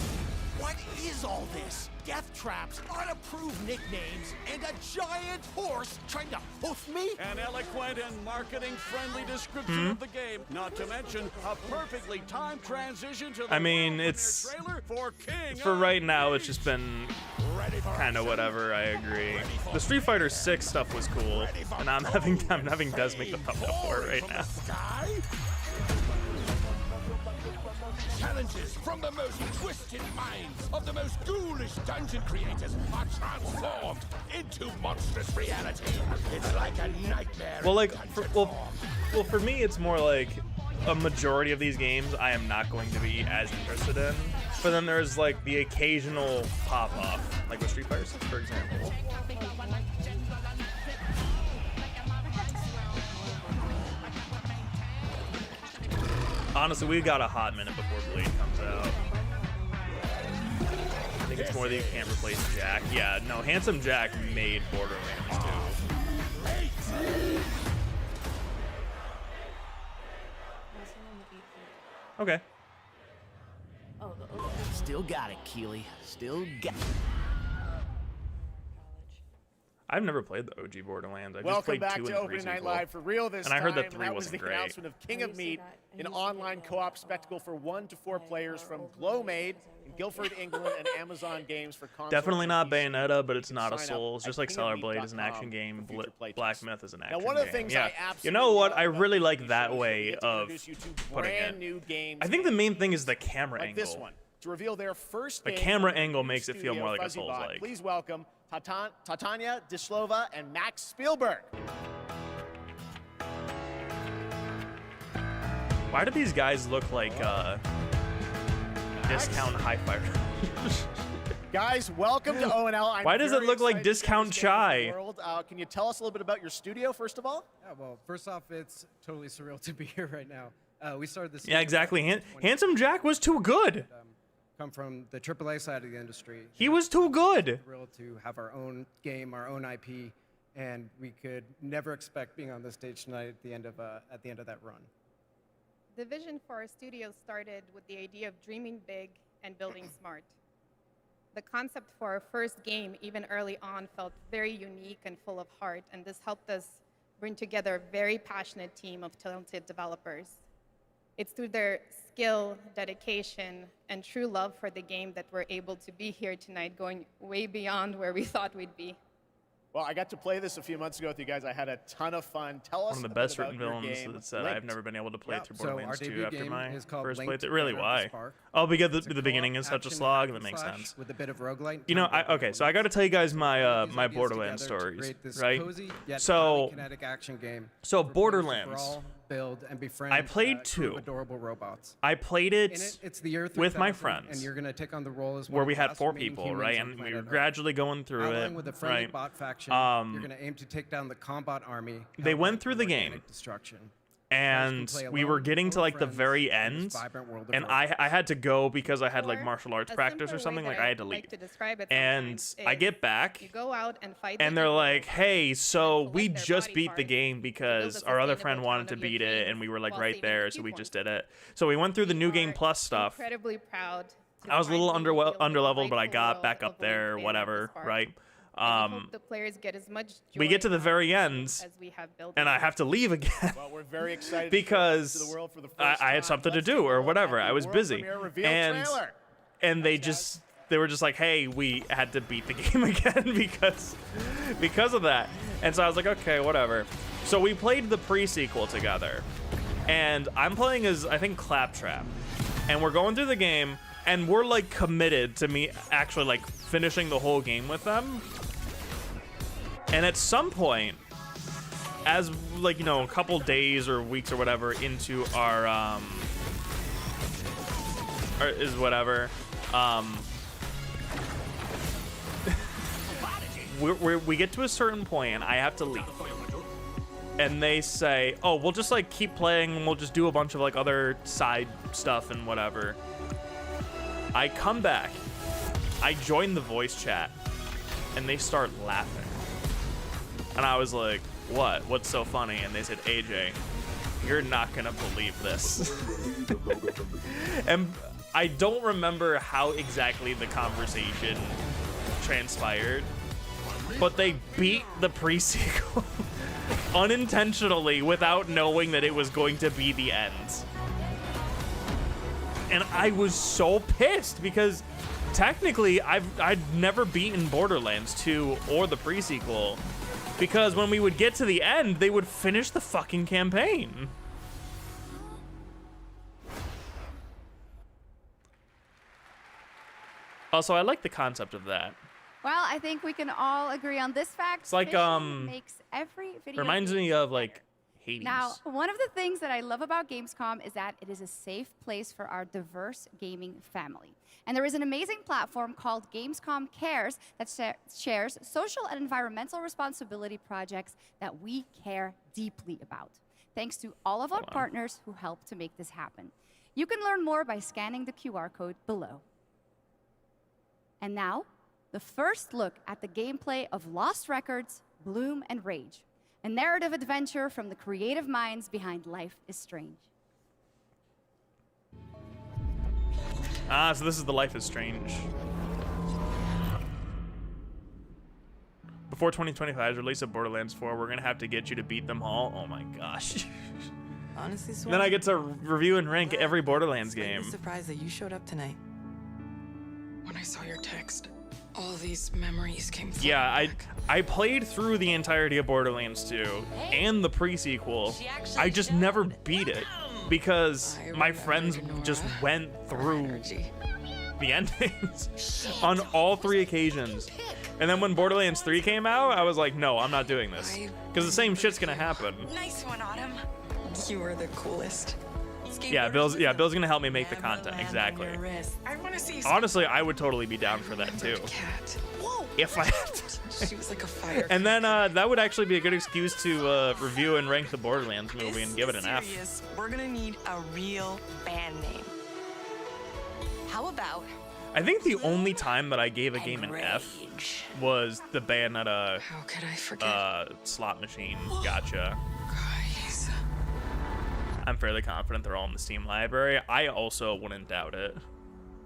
What is all this? Death traps, unapproved nicknames, and a giant horse trying to hoof me? An eloquent and marketing-friendly description of the game, not to mention a perfectly timed transition to the it's trailer for King. For right now, it's just been kind of whatever. I agree. The Street Fighter 6 stuff was cool, and I'm having Des make the thumbnail for it right now. Challenges from the most twisted minds of the most ghoulish dungeon creators are transformed into monstrous reality. It's like a nightmare. Well, for me, it's more like a majority of these games I am not going to be as interested in. But then there's like the occasional pop-off, like with Street Fighter 6, for example. Honestly, we've got a hot minute before Blade comes out. I think it's more that you can't replace Jack. Yeah, no, Handsome Jack made Borderlands 2. Okay. Still got it, Keely. Still got it. I've never played the OG Borderlands. I just Welcome played back 2 to and 3 Opening Night sequel. Live for real this and I heard time. that 3 That was wasn't the great. announcement of King of Meat, an online co-op spectacle for 1 to 4 players from Glowmade in Guildford, England, and Amazon Games for console. Definitely not and PC. Bayonetta, but it's You not a can sign up Souls. at Just like Stellar Blade is an kingofmeat.com action game, for future playtests. Black Myth is an action Now, one of the game. things Yeah. I absolutely You know what? love I about really the like TV that show is way we get to of introduce you to putting brand it. new games I think the main thing is the camera like angle. this one to reveal their first The game camera from angle new makes it feel studio, more like a FuzzyBot. Souls-like. Please welcome Tatania Dislova and Max Spielberg. Why do these guys look like Discount Hi-Fi? Guys, welcome to ONL. Why does it look like Discount Chai? Can you tell us a little bit about your studio, first of all? Yeah, well, first off, it's totally surreal to be here right now. We started this. Yeah, exactly. Handsome Jack was too good. Come from the AAA side of the industry. He was too good. Thrilled to have our own game, our own IP, and we could never expect being on the stage tonight at the end of that run. The vision for our studio started with the idea of dreaming big and building smart. The concept for our first game, even early on, felt very unique and full of heart, and this helped us bring together a very passionate team of talented developers. It's through their skill, dedication, and true love for the game that we're able to be here tonight, going way beyond where we thought we'd be. Well, I got to play this a few months ago with you guys. I had a ton of fun. Tell us One of the a bit best about written your villains game, that I've never been able to play through So our Borderlands 2 debut after game my is called first Linked playthrough. Really, Banner of the why? Spark. Oh, because It's a the beginning is such a co-op slog. action That makes hack and sense. slash with a bit of roguelite. You know, okay, so I got to tell you guys my my ideas Borderlands together to stories, create this right? cozy yet So, highly kinetic action game so for players to Borderlands. brawl, build, and befriend I played a crew of 2. adorable robots. I played it, In it, it's the year with my 3000, friends, and you're going to take on the role as one where of we the had last 4 remaining people, humans right? on And we planet were Earth. gradually going through Allying it, with a friendly right? bot faction, you're going to aim to take down the combat army. They held went by through the organic game. Destruction. and we were getting to like the very end, and I had to go because I had like martial arts practice or something. Like I had to leave, and I get back, You go out and fight and they're like, "Hey, so we just beat the game because our other friend wanted to beat it, and we were like right there, so we just did it." So we went through the new game plus stuff. Incredibly proud. I was a little underleveled, but I got back up there, whatever, right? The players get as much We get to the very end, as we have built and I have to leave again Well, we're very excited because to the world for the first I had something to do or whatever. I was busy, and they were just like, "Hey, we had to beat the game again because of that." And so I was like, "Okay, whatever." So we played the pre-sequel together, and I'm playing as I think Claptrap, and we're going through the game. And we're like committed to me actually like finishing the whole game with them. And at some point, as like, you know, a couple days or weeks or whatever into our we get to a certain point and I have to leave. And they say, "Oh, we'll just like keep playing and we'll just do a bunch of like other side stuff and whatever." I come back, I join the voice chat, and they start laughing. And I was like, "What? What's so funny?" And they said, "AJ, you're not gonna believe this." And I don't remember how exactly the conversation transpired, but they beat the pre-sequel unintentionally without knowing that it was going to be the end. And I was so pissed because technically I'd never beaten Borderlands 2 or the pre-sequel, because when we would get to the end, they would finish the fucking campaign. Also, I like the concept of that. Well, I think we can all agree on this fact. It's like makes every video reminds me of like Hades. Now, one of the things that I love about Gamescom is that it is a safe place for our diverse gaming family. And there is an amazing platform called Gamescom Cares that shares social and environmental responsibility projects that we care deeply about. Thanks to all of our partners who help to make this happen. You can learn more by scanning the QR code below. And now, the first look at the gameplay of Lost Records, Bloom and Rage. A narrative adventure from the creative minds behind Life is Strange. Ah, so this is the Life is Strange. Before 2025's release of Borderlands 4, we're gonna have to get you to beat them all. Oh my gosh. Honestly, Swan, then I get to review and rank every Borderlands game. I'm surprised that you showed up tonight. When I saw your text, all these memories came flooding back. I played through the entirety of Borderlands 2 and the pre-sequel. I just never beat it because my friends just went through the endings on all 3 occasions. And then when Borderlands 3 came out, I was like, no, I'm not doing this. Because the same shit's gonna happen. Nice one, Autumn. You were the coolest. Yeah, Bill's gonna help me make the content, exactly. I want to see. Honestly, I would totally be down for that too. If I had to. She was like a fire. And then that would actually be a good excuse to review and rank the Borderlands movie and give it an F. We're gonna need a real band name. How about? I think the only time that I gave a game an F was the Bayonetta How could I forget? Slot machine gotcha. I'm fairly confident they're all in the Steam library. I also wouldn't doubt it.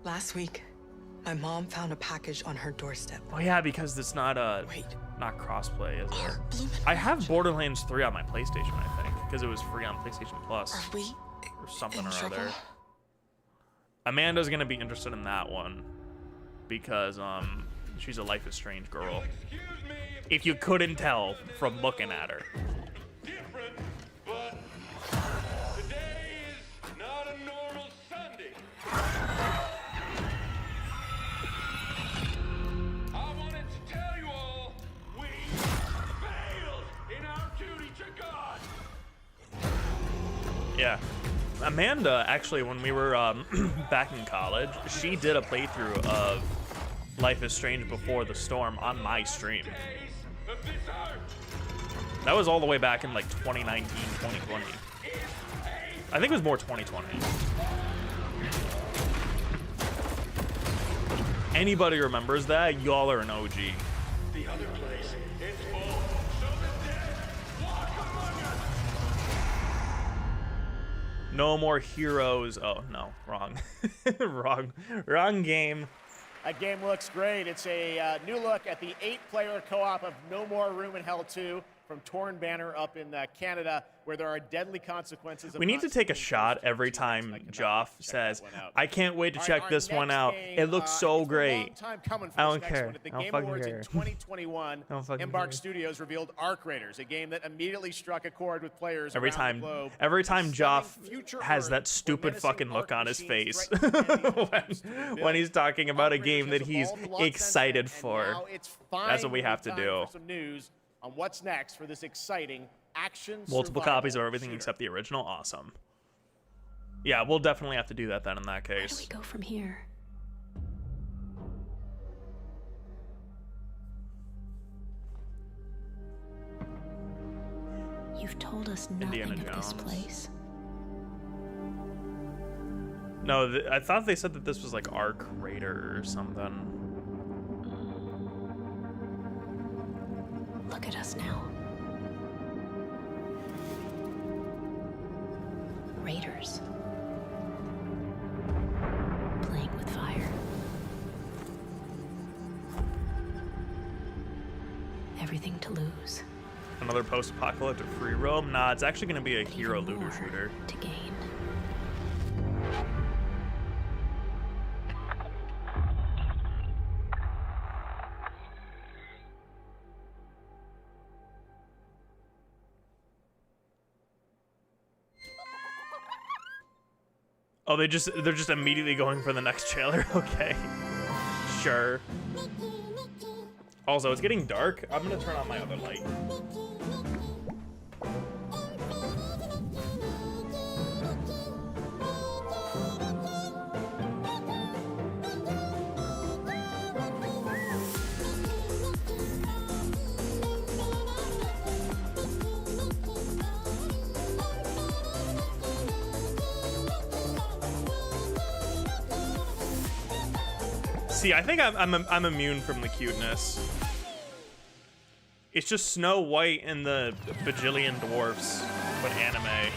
Last week, my mom found a package on her doorstep. Oh yeah, because it's not not crossplay, is it? I have Borderlands 3 on my PlayStation, I think, because it was free on PlayStation Plus. Are we or something in or trouble? other. Amanda's gonna be interested in that one because she's a Life is Strange girl. If you couldn't tell from looking at her. Yeah. Amanda, actually, when we were back in college, she did a playthrough of Life is Strange Before the Storm on my stream. That was all the way back in like 2019, 2020. I think it was more 2020. Anybody remembers that? Y'all are an OG. The other place, it's full. No more heroes. Oh no, wrong. wrong game. That game looks great. It's a new look at the 8-player co-op of No More Room in Hell 2 from Torn Banner up in Canada, where there are deadly consequences. We need to take a shot every time Joff says, "I can't wait to check this one out. It looks so great." I don't care. At the I don't Game fucking Awards care. in 2021, Embark Studios revealed Arc Raiders, a game that immediately struck a chord with players Every around the globe. time Joff has that stupid fucking look on his face when he's talking about a game that he's excited for. That's what we have to do. Some news on what's next for this exciting action Multiple survival copies of everything shooter. except the original. Awesome. Yeah, we'll definitely have to do that then in that case. Where do we go from here? You've told us nothing Indiana of this Jones. place. No, I thought they said that this was like Arc Raider or something. Look at us now. Raiders. Playing with fire. Everything to lose. Another post-apocalyptic free roam? Nah, it's actually going to be a hero looter shooter. To gain. Oh, they're just immediately going for the next trailer. Okay, sure. Also, it's getting dark. I'm gonna turn on my other light. See, I think I'm immune from the cuteness. It's just Snow White and the bajillion dwarfs, but anime.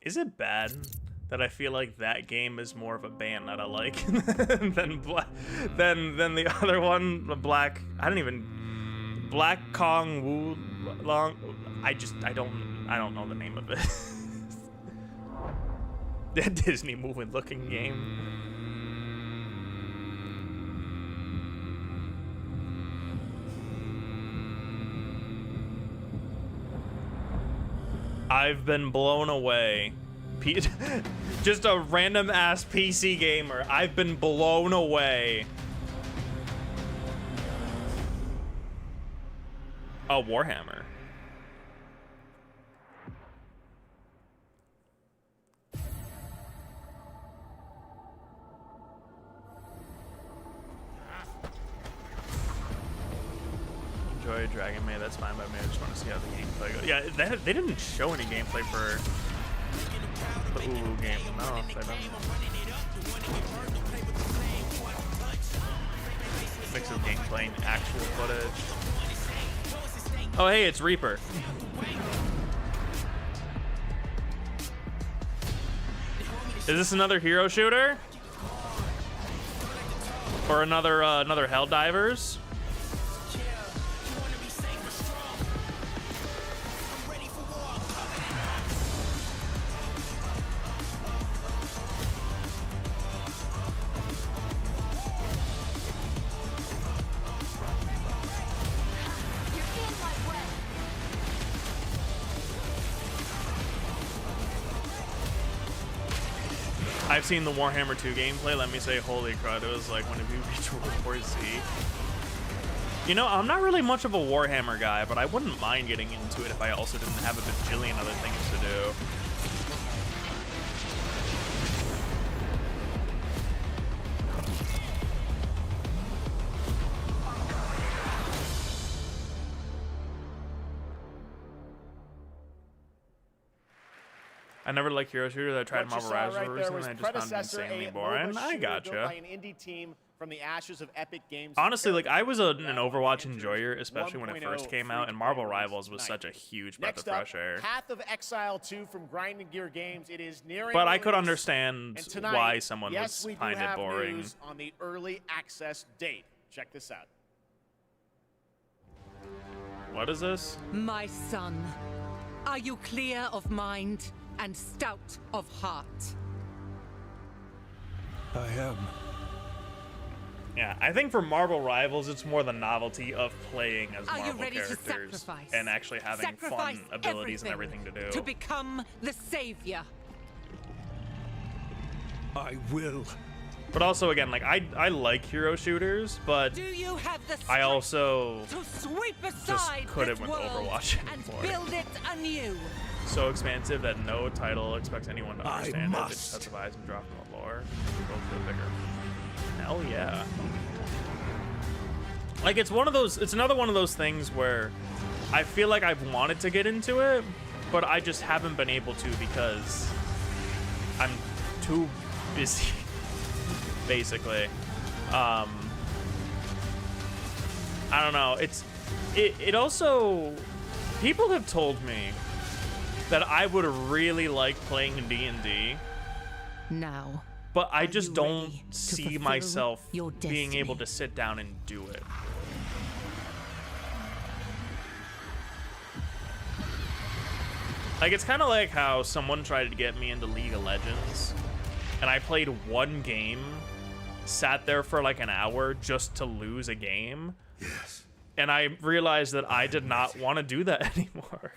Is it bad that I feel like that game is more of a band that I like than the other one, the Black? I don't even Black Kong Wu Long. I don't know the name of it. That Disney movie looking game. I've been blown away. Just a random ass PC gamer. I've been blown away. Oh, Warhammer. Enjoy Dragon Maid, that's fine by me. I just want to see how the gameplay goes. Yeah, they didn't show any gameplay for the Ulu game. No, they didn't. Mix of gameplay and actual footage. Oh, hey, it's Reaper. Is this another hero shooter? Or another Helldivers? I've seen the Warhammer 2 gameplay. Let me say, holy crud, it was like whenever you reach World War Z. You know, I'm not really much of a Warhammer guy, but I wouldn't mind getting into it if I also didn't have a bajillion other things to do. I never liked hero shooters. I tried Marvel Rivals recently, and I just found it insanely boring. I gotcha. By an indie team from the ashes of Epic Games. Honestly, like I was an Overwatch enjoyer, especially when it first came out, and Marvel Rivals was such a huge breath of fresh air. Path of Exile 2 from Grinding Gear Games. It is nearing. But I could understand why someone yes, would find it boring. News on the early access date. Check this out. What is this? My son, are you clear of mind and stout of heart? I am. Yeah, I think for Marvel Rivals, it's more the novelty of playing as Marvel characters and actually having fun abilities and everything to do. To become the savior. I will. But also, again, like I like hero shooters, but Do you have the I also to sweep just aside couldn't this with world Overwatch and anymore. build it anew? So expansive that no title expects anyone to understand it. It just specifies and drops in the lore. Go for the bigger. Hell yeah. Like it's another one of those things where I feel like I've wanted to get into it, but I just haven't been able to because I'm too busy, basically. I don't know. It also, people have told me that I would really like playing D&D. Now. But I just don't see myself being able to sit down and do it. Like, it's kind of like how someone tried to get me into League of Legends, and I played one game, sat there for like an hour just to lose a game. Yes. And I realized that I did not want to do that anymore.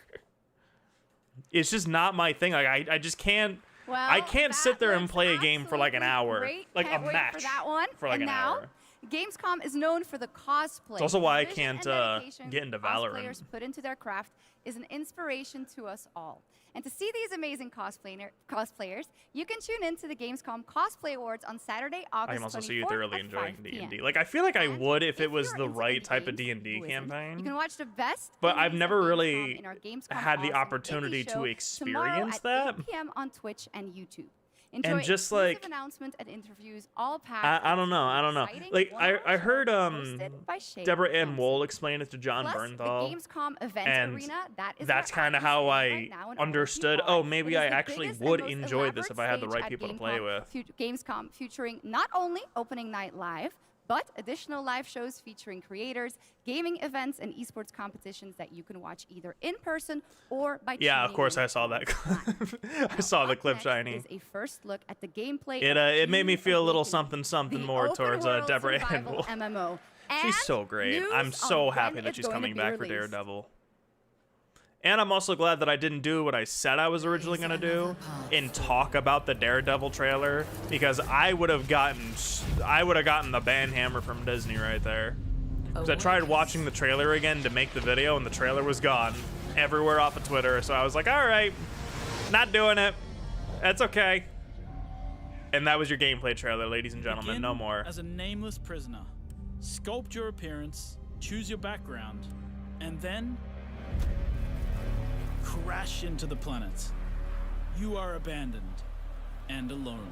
It's just not my thing. Like, I just can't. Well, I can't sit there and play a game for like an hour, great. like Can't a wait match for that one. for like and an now, hour. Gamescom is known for the cosplay. It's also why I Vision can't and dedication get into Valorant. Cosplayers put into their craft is an inspiration to us all. And to see these amazing cosplayers, you can tune in to the Gamescom Cosplay Awards on Saturday, August 24th. I can also see you thoroughly at enjoying 5 D&D. p.m. Like, I feel like I would if it was you're the into right type of games, D&D campaign. You can watch the best. But I've indies never of Gamescom really in our Gamescom had the Awesome opportunity Indie to Show experience tomorrow that. at 8 p.m. on Twitch and YouTube. Enjoy And just exclusive like announcements and interviews, all packed. I don't know. Like I heard Deborah Ann Wool explain it to John Plus, Bernthal, the Gamescom event and arena, that's kind of how I understood. Oh, maybe I actually would enjoy this if I had the right people to play with. Gamescom featuring not only opening night live, but additional live shows featuring creators, gaming events, and esports competitions that you can watch either in person or by Yeah, of tuning course in I saw that clip. I saw the clip, Shiny. Is a first look at the gameplay. It made me feel a little something more towards Deborah Ann Wool. MMO. She's so great. I'm so happy that she's coming back for Daredevil. And I'm also glad that I didn't do what I said I was originally going to do and talk about the Daredevil trailer, because I would have gotten the banhammer from Disney right there. Because I tried watching the trailer again to make the video, and the trailer was gone everywhere off of Twitter. So I was like, all right, not doing it. That's okay. And that was your gameplay trailer, ladies and gentlemen. No more. As a nameless prisoner, sculpt your appearance, choose your background, and then crash into the planet. You are abandoned and alone.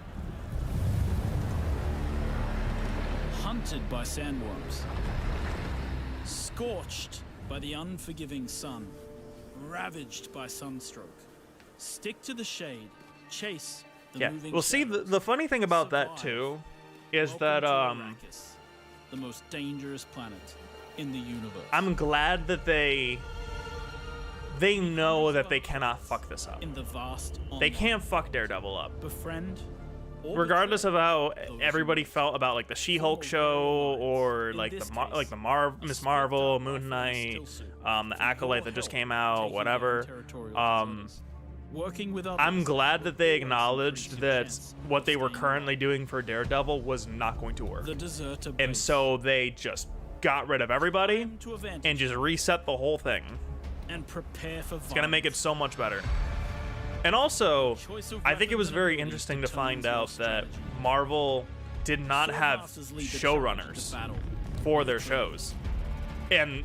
Hunted by sandworms. Scorched by the unforgiving sun. Ravaged by sunstroke. Stick to the shade. Chase the moving well, see, the funny thing about that, too, is that, the most dangerous planet in the universe. I'm glad that they know that they cannot fuck this up. In the vast they can't fuck Daredevil up. Befriend, regardless of how everybody felt about like the She-Hulk show or like the Miss Marvel, Moon Knight, the Acolyte that just came out, whatever. Working with others, I'm glad that they acknowledged that what they were currently doing for Daredevil was not going to work. the deserter And base. so they just got rid of everybody and just reset the whole thing. And prepare for It's gonna make it so much better. And also, I think it was very interesting to find out that Marvel did not have showrunners for their shows. And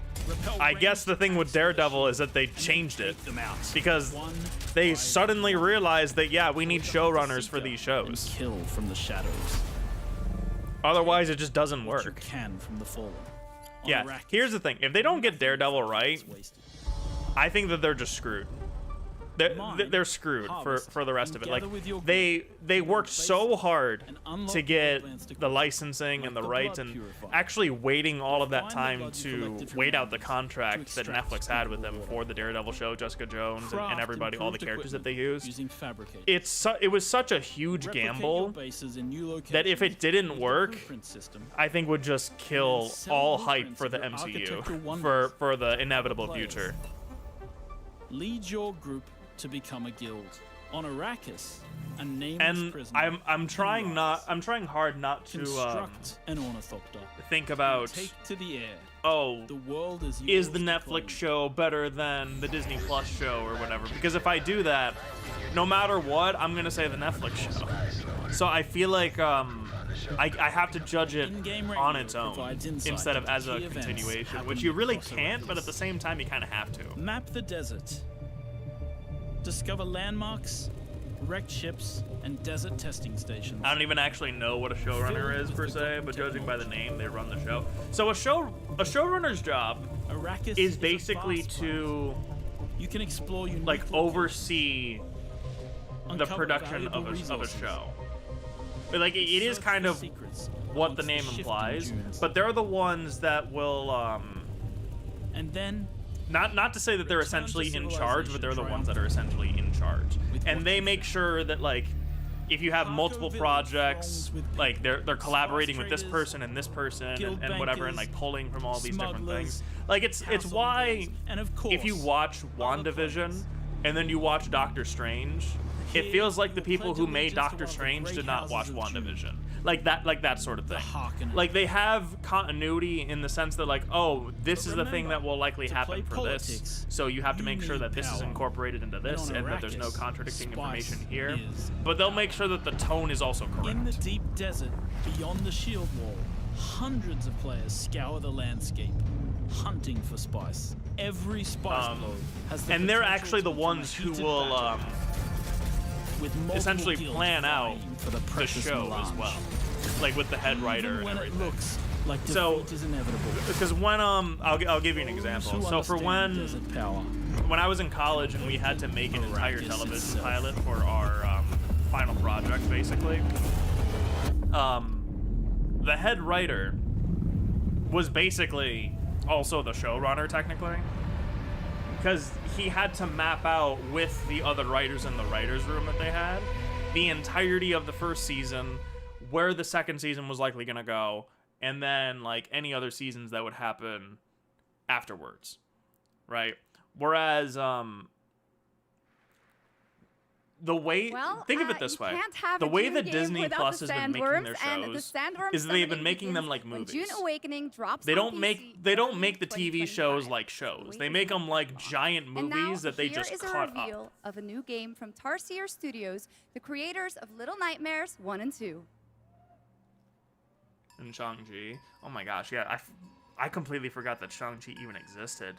I guess the thing with Daredevil is that they changed it because they suddenly realized that, yeah, we need showrunners for these shows. Kill from the shadows. Otherwise, it just doesn't work. You can from the fallen. Yeah, here's the thing. If they don't get Daredevil right, I think that they're just screwed. They're screwed for the rest of it. Like they worked so hard to get the licensing and the rights, and actually waiting all of that time to wait out the contract that Netflix had with them for the Daredevil show, Jessica Jones, and everybody, all the characters that they used. It was such a huge gamble that if it didn't work, I think would just kill all hype for the MCU for the inevitable future. Lead your group to become a guild. On Arrakis, a nameless prisoner. I'm trying hard not to construct an ornithopter. Think about Take to the air. Oh, the world is the Netflix show better than the Disney Plus show or whatever? Because if I do that, no matter what, I'm gonna say the Netflix show. So I feel like I have to judge it on its own instead of as a continuation, which you really can't, but at the same time you kind of have to. Map the desert. Discover landmarks, wrecked ships, and desert testing stations. I don't even actually know what a showrunner is per se, but judging by the name, they run the show. So a showrunner's job is basically to you can explore like oversee the production of a show. But like it is kind of what the name implies, but they're the ones that will and then not to say that they're essentially in charge, but they're the ones that are essentially in charge. And they make sure that like if you have multiple projects, like they're collaborating with this person and this person and whatever, and like pulling from all these different things. Like it's why if you watch WandaVision and then you watch Doctor Strange, it feels like the people who made Doctor Strange did not watch WandaVision. Like that sort of thing. Like they have continuity in the sense that like, oh, this is the thing that will likely happen for this. So you have to make sure that this is incorporated into this and that there's no contradicting information here. But they'll make sure that the tone is also correct. In the deep desert beyond the shield wall, hundreds of players scour the landscape, hunting for spice. Every spice blow has the and they're actually the ones who will essentially plan out the show as well, like with the head writer and everything. Looks like defeat is inevitable. Because when I'll give you an example. So for when I was in college and we had to make an entire television pilot for our final project, basically, the head writer was basically also the showrunner technically, because he had to map out with the other writers in the writers' room that they had the entirety of the first season, where the second season was likely going to go, and then like any other seasons that would happen afterwards, right? Whereas the way think of it this way, the way that Disney Plus has been making their shows is they've been making them like movies. June Awakening drops they don't make the TV shows like shows. They make them like giant movies that they just cut up. Here is a reveal of a new game from Tarsier Studios, the creators of Little Nightmares 1 and 2. And Shang-Chi. Oh my gosh, yeah, I completely forgot that Shang-Chi even existed.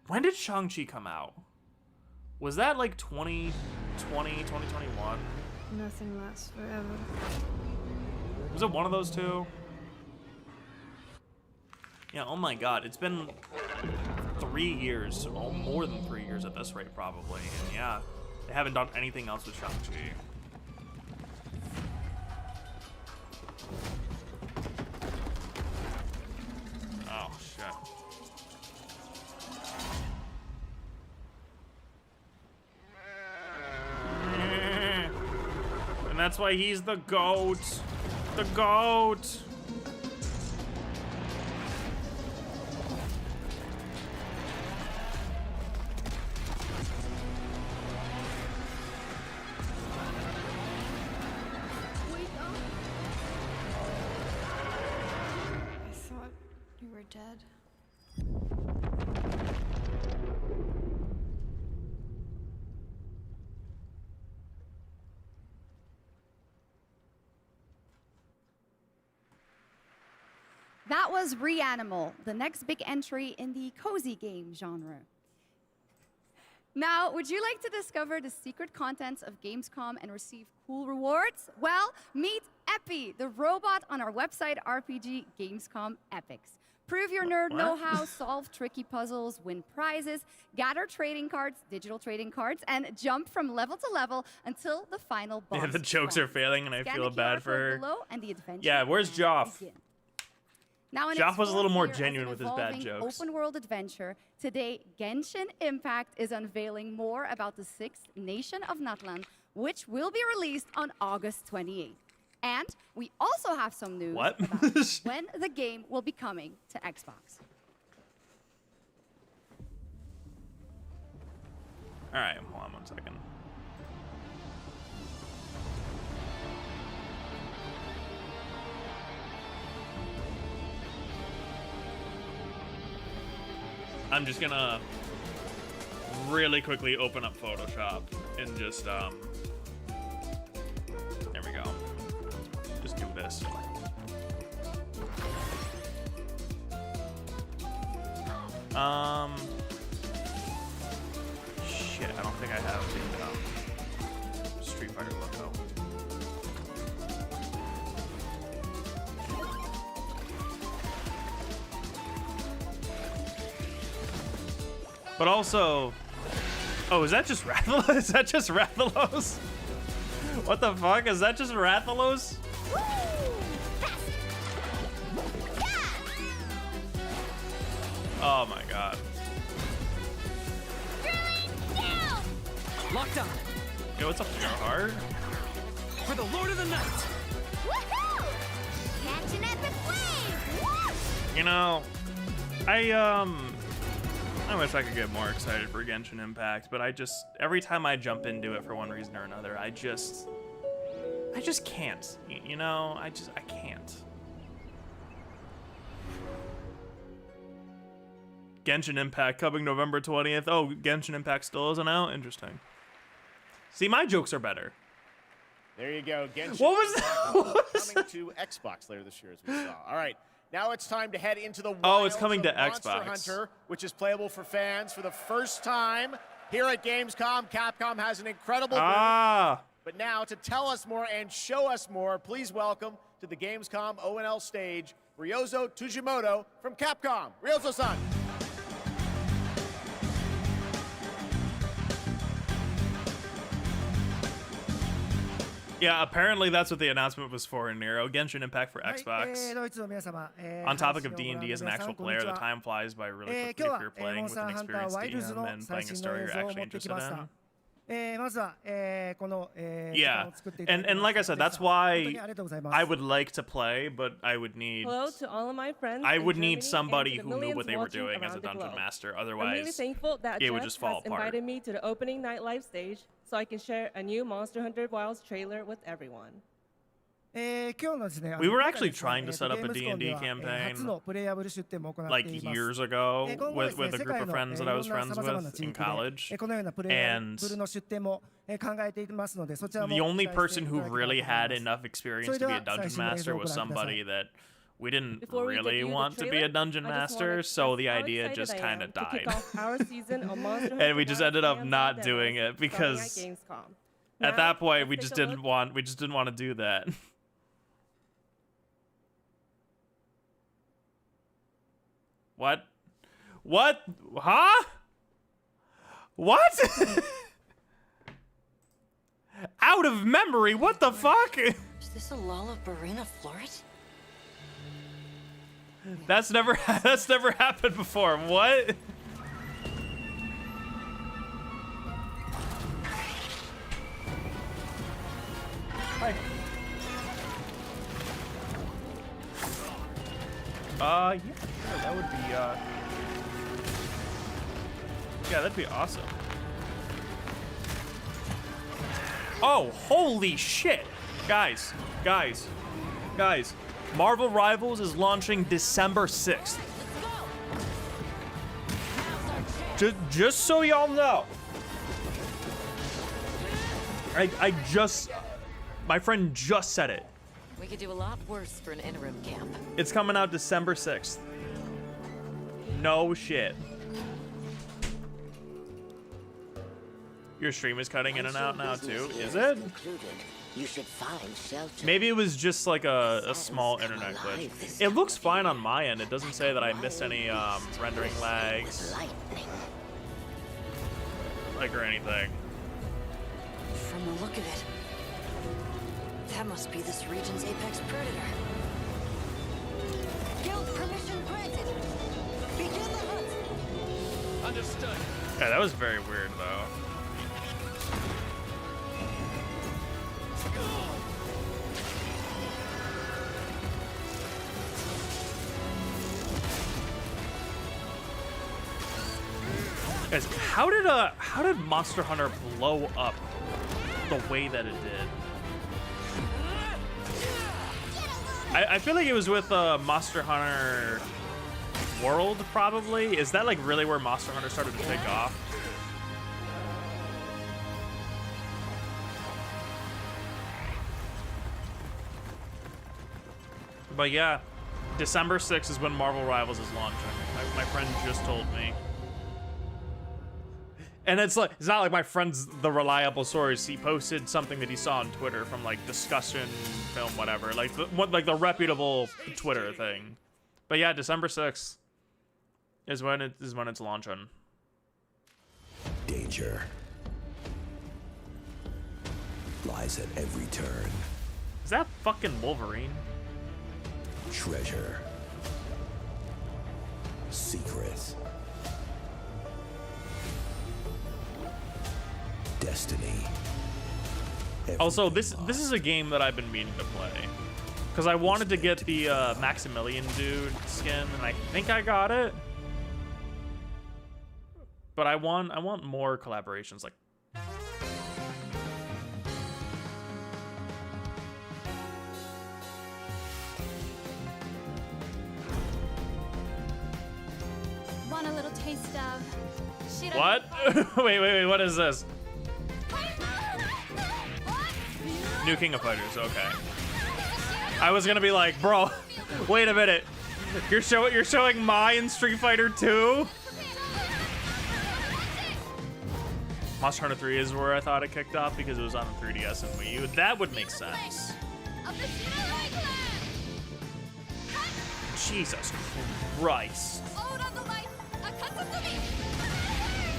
When did Shang-Chi come out? Was that like 2020, 2021? Nothing lasts forever. Was it one of those two? Yeah, oh my god, it's been 3 years, more than 3 years at this rate probably, and yeah, they haven't done anything else with Shang-Chi. Oh, shit. And that's why he's the GOAT. The GOAT. dead. That was Reanimal, the next big entry in the cozy game genre. Now, would you like to discover the secret contents of Gamescom and receive cool rewards? Well, meet Epi, the robot on our website RPG Gamescom Epics. Prove your nerd know-how, solve tricky puzzles, win prizes, gather trading cards, digital trading cards, and jump from level to level until the final boss. Yeah, the jokes are failing and I feel bad for her. Below and the adventure Yeah, where's Joff? begin. Now, in Joff its was a little more fourth year as genuine an with his bad evolving jokes. Open-world adventure. Today, Genshin Impact is unveiling more about the 6th Nation of Natlan, which will be released on August 28th. And we also have some news about when the game will be coming to Xbox. All right, hold on one second. I'm just gonna really quickly open up Photoshop and just there we go. Just do this. Shit, I don't think I have the Street Fighter logo. But also, oh, is that just Rathalos? Is that just Rathalos? What the fuck? Is that just Rathalos? Oh my god. Locked on. Yo, what's up, Jarhard? For the Lord of the Night. Woohoo! Catch an epic wave. You know, I wish I could get more excited for Genshin Impact, but I just, every time I jump into it for one reason or another, I just can't. You know, I can't. Genshin Impact coming November 20th. Oh, Genshin Impact still isn't out? Interesting. See, my jokes are better. There you go. Genshin What was that? coming to Xbox later this year, as we saw. All right. Now it's time to head into the wilds Oh, it's coming to of Monster Xbox. Hunter, which is playable for fans for the first time here at Gamescom. Capcom has an incredible booth. But now to tell us more and show us more, please welcome to the Gamescom ONL stage, Ryozo Tujimoto from Capcom. Ryozo-san. Yeah, apparently that's what the announcement was for, Nero. Genshin Impact for Xbox. On topic of D&D as an actual player, the time flies by really quickly if you're playing with an experienced DM and playing a story you're actually interested in. Yeah, and like I said, that's why I would like to play, but I would need Hello to all of my friends. I would need somebody who knew what they were doing as a dungeon master. Otherwise, I'm really thankful that it would Jeff just fall has apart. invited me to the opening night live stage so I can share a new Monster Hunter Wilds trailer with everyone. We were actually trying to set up a D&D campaign like years ago with a group of friends that I was friends with in college, and the only person who really had enough experience to be a dungeon master was somebody that we didn't really want to be a dungeon master, so the idea just kind of died. And we just ended up not doing it because at that point we just didn't want to do that. What? What? Huh? What? Out of memory? What the fuck? Is this a Lala Barina Floret? That's never happened before. What? Hi. Yeah, sure, that would be, yeah, that'd be awesome. Oh, holy shit! Guys. Marvel Rivals is launching December 6th. Just so y'all know, my friend just said it. We could do a lot worse for an interim camp. It's coming out December 6th. No shit. Your stream is cutting in and out now too, is it? You should find shelter. Maybe it was just like a small internet glitch. It looks fine on my end. It doesn't say that I missed any rendering lags, like, or anything. From the look of it, that must be this region's apex predator. Guild permission granted. Begin the hunt. Understood. Yeah, that was very weird though. Guys, how did Monster Hunter blow up the way that it did? I feel like it was with Monster Hunter World, probably. Is that like really where Monster Hunter started to take off? But yeah, December 6th is when Marvel Rivals is launching. My friend just told me. And it's like, it's not like my friend's the reliable source. He posted something that he saw on Twitter from like Discussion Film, whatever, like the reputable Twitter thing. But yeah, December 6th is when it's launching. Danger lies at every turn. Is that fucking Wolverine? Treasure. Secret. Destiny. Also, this is a game that I've been meaning to play because I wanted to get the Maximilian dude skin, and I think I got it. But I want more collaborations like. Want a little taste of? What? wait, what is this? New King of Fighters, okay. I was gonna be like, bro, wait a minute. You're showing Mai in Street Fighter 2? Monster Hunter 3 is where I thought it kicked off because it was on the 3DS and Wii U. That would make sense. Jesus Christ.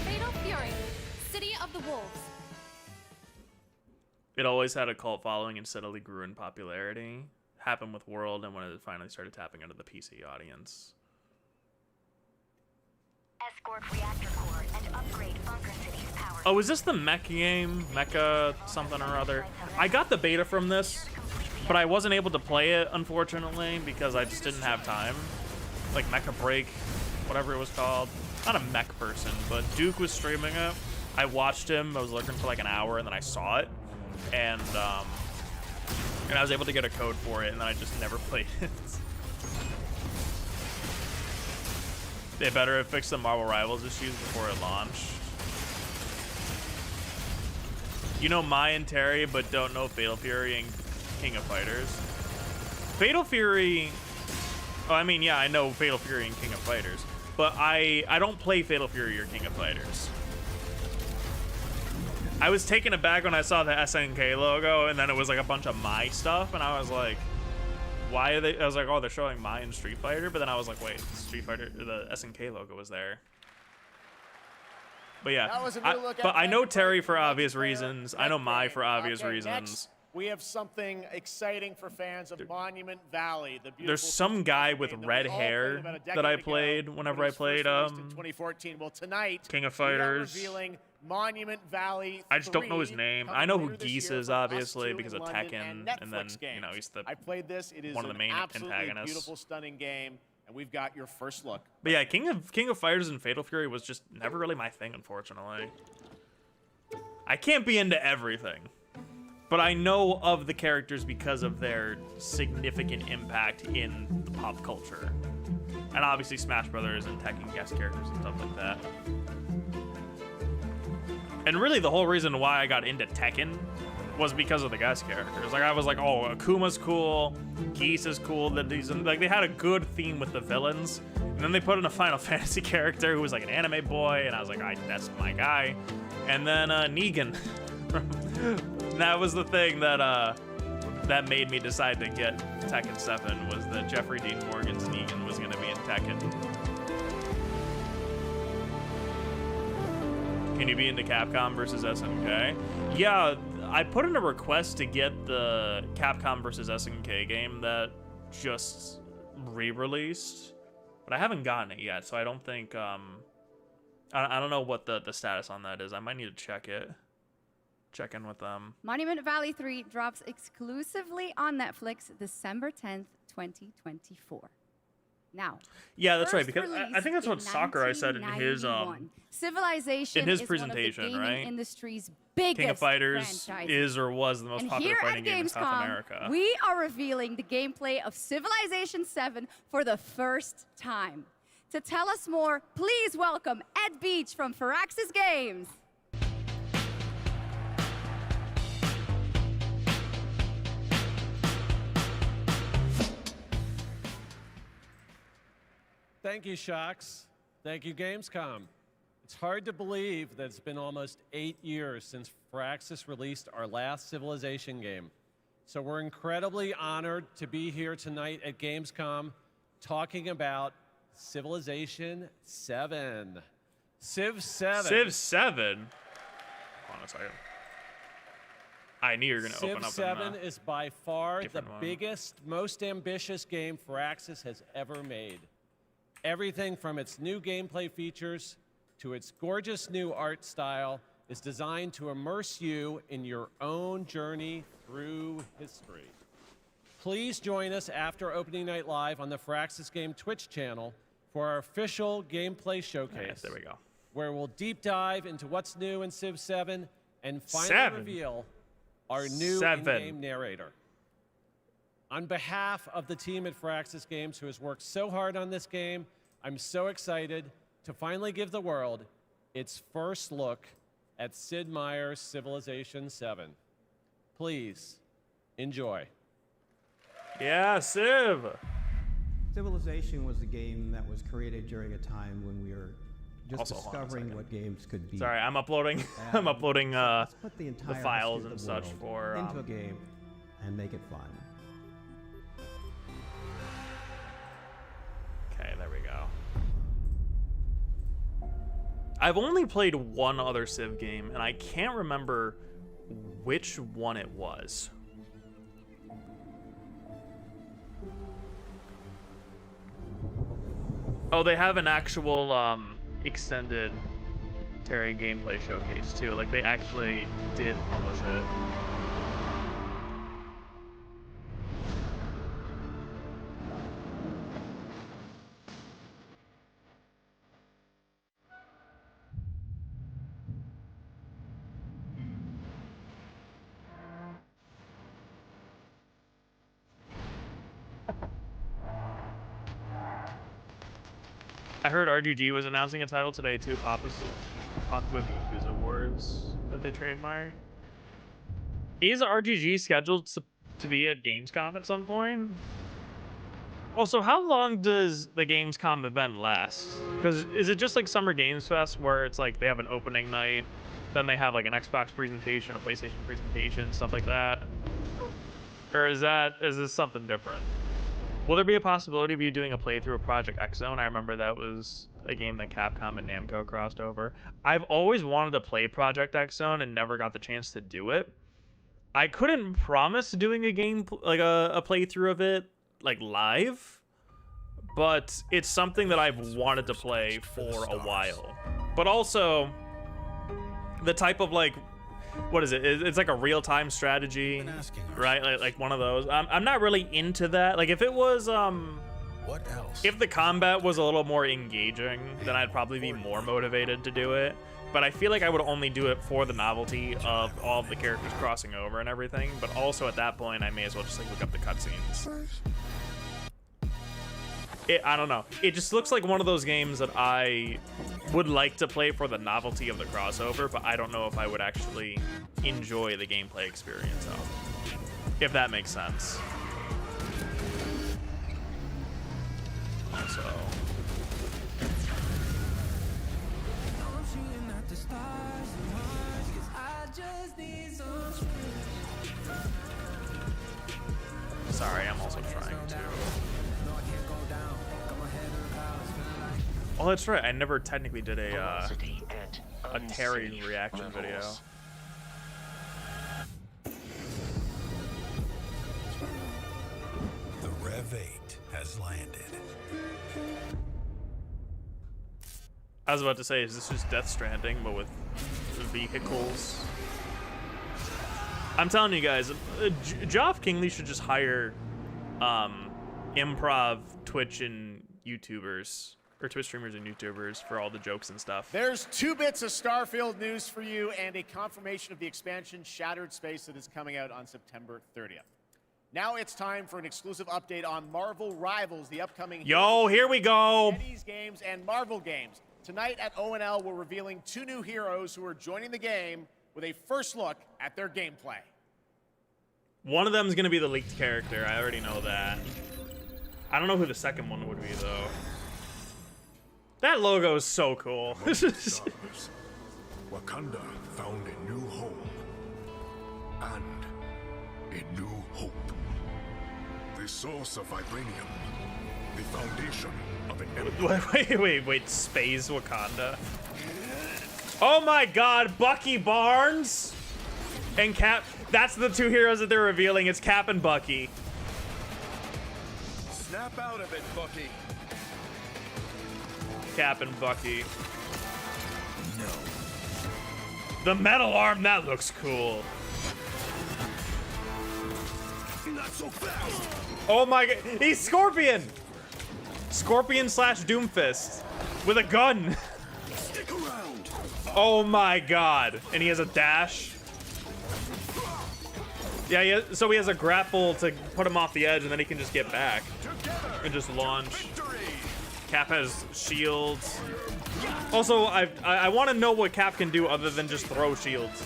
Fatal Fury, City of the Wolves. It always had a cult following and steadily grew in popularity. Happened with World and when it finally started tapping into the PC audience. Escort reactor core and upgrade Bunker City's power. Oh, is this the Mech game? Mecha something or other? I got the beta from this, but I wasn't able to play it, unfortunately, because I just didn't have time. Like Mecha Break, whatever it was called. Not a mech person, but Duke was streaming it. I watched him. I was looking for like an hour, and then I saw it. And I was able to get a code for it, and then I just never played it. They better have fixed the Marvel Rivals issues before it launched. You know Mai and Terry, but don't know Fatal Fury and King of Fighters. Fatal Fury... Oh, I mean, yeah, I know Fatal Fury and King of Fighters. But I don't play Fatal Fury or King of Fighters. I was taken aback when I saw the SNK logo, and then it was like a bunch of Mai stuff, and I was like, why are they? I was like, oh, they're showing Mai in Street Fighter, but then I was like, wait, Street Fighter, the SNK logo was there. But yeah, I know Terry for obvious reasons. I know Mai for obvious reasons. Next, we have something exciting for fans of Monument Valley. There's some guy with red hair that I played whenever I played 2014. Well, tonight, King of Fighters. Revealing Monument Valley 3, I just don't know his name. I know who Geese is, obviously, because of Tekken, and then you know he's I played this. It is one of the main antagonists. Beautiful, stunning game, and we've got your first look. But yeah, King of Fighters and Fatal Fury was just never really my thing, unfortunately. I can't be into everything, but I know of the characters because of their significant impact in the pop culture, and obviously Smash Brothers and Tekken guest characters and stuff like that. And really the whole reason why I got into Tekken was because of the guest characters. Like I was like, oh, Akuma's cool, Geese is cool, that these, like they had a good theme with the villains. And then they put in a Final Fantasy character who was like an anime boy, and I was like, that's my guy. And then Negan. That was the thing that that made me decide to get Tekken 7, was that Jeffrey Dean Morgan's Negan was gonna be in Tekken. Can you be into Capcom versus SNK? Yeah, I put in a request to get the Capcom versus SNK game that just re-released, but I haven't gotten it yet, so I don't think, I don't know what the status on that is. I might need to check in with them. Monument Valley 3 drops exclusively on Netflix December 10th, 2024. Now, yeah, that's right, because I think that's what Sakurai said in his Civilization in his is presentation, one of the gaming right? industry's biggest King of Fighters franchises. is or was the most popular fighting game in South America. We are revealing the gameplay of Civilization 7 for the first time. To tell us more, please welcome Ed Beach from Firaxis Games. Thank you, Shocks. Thank you, Gamescom. It's hard to believe that it's been almost 8 years since Firaxis released our last Civilization game. So we're incredibly honored to be here tonight at Gamescom talking about Civilization 7. Civ 7. Civ 7? Hold on a second. I knew you were going to open up. Civ 7 is by far the one. biggest, most ambitious game Firaxis has ever made. Everything from its new gameplay features to its gorgeous new art style is designed to immerse you in your own journey through history. Please join us after opening night live on the Firaxis Game Twitch channel for our official gameplay showcase. Yes, there we go. Where we'll deep dive into what's new in Civ 7 and finally reveal our new in-game narrator. On behalf of the team at Firaxis Games who has worked so hard on this game, I'm so excited to finally give the world its first look at Sid Meier's Civilization 7. Please, enjoy. Yeah, Civ! Civilization was a game that was created during a time when we were just discovering what games could be. Sorry, I'm uploading I'm uploading let's put the files and such for into a game and make it fun. Okay, there we go. I've only played one other Civ game, and I can't remember which one it was. Oh, they have an actual extended Terry gameplay showcase too. Like they actually did publish it. I heard RGG was announcing a title today too, Papa's with Yakuza Wars that they trademarked. Is RGG scheduled to be at Gamescom at some point? Also, how long does the Gamescom event last? Because is it just like Summer Games Fest where it's like they have an opening night, then they have like an Xbox presentation, a PlayStation presentation, stuff like that? Or is this something different? Will there be a possibility of you doing a playthrough of Project X Zone? I remember that was a game that Capcom and Namco crossed over. I've always wanted to play Project X Zone and never got the chance to do it. I couldn't promise doing a game, like a playthrough of it, like live, but it's something that I've wanted to play for a while. But also, the type of like, what is it? It's like a real-time strategy, right? Like one of those. I'm not really into that. Like if it was, what else? If the combat was a little more engaging, then I'd probably be more motivated to do it. But I feel like I would only do it for the novelty of all of the characters crossing over and everything. But also at that point, I may as well just like look up the cutscenes. I don't know. It just looks like one of those games that I would like to play for the novelty of the crossover, but I don't know if I would actually enjoy the gameplay experience of. If that makes sense. So. Sorry, I'm also trying to. Oh, that's right. I never technically did a Terry reaction video. The Rev 8 has landed. I was about to say, is this just Death Stranding, but with vehicles? I'm telling you guys, Geoff Kingley should just hire improv Twitch and YouTubers, or Twitch streamers and YouTubers for all the jokes and stuff. There's 2 bits of Starfield news for you and a confirmation of the expansion Shattered Space that is coming out on September 30th. Now it's time for an exclusive update on Marvel Rivals, the upcoming here we go. Eddie's games and Marvel games. Tonight at ONL, we're revealing 2 new heroes who are joining the game with a first look at their gameplay. One of them is going to be the leaked character. I already know that. I don't know who the second one would be, though. That logo is so cool. Wakanda found a new home and a new hope. The source of vibranium, the foundation of an empire. Wait, Space Wakanda. Oh my god, Bucky Barnes and Cap. That's the 2 heroes that they're revealing. It's Cap and Bucky. Snap out of it, Bucky. Cap and Bucky. No. The metal arm, that looks cool. Not so fast. Oh my god, he's Scorpion! Scorpion / Doomfist with a gun. Stick around. Oh my god. And he has a dash. Yeah, so he has a grapple to put him off the edge, and then he can just get back and just launch. Cap has shields. Also, I want to know what Cap can do other than just throw shields.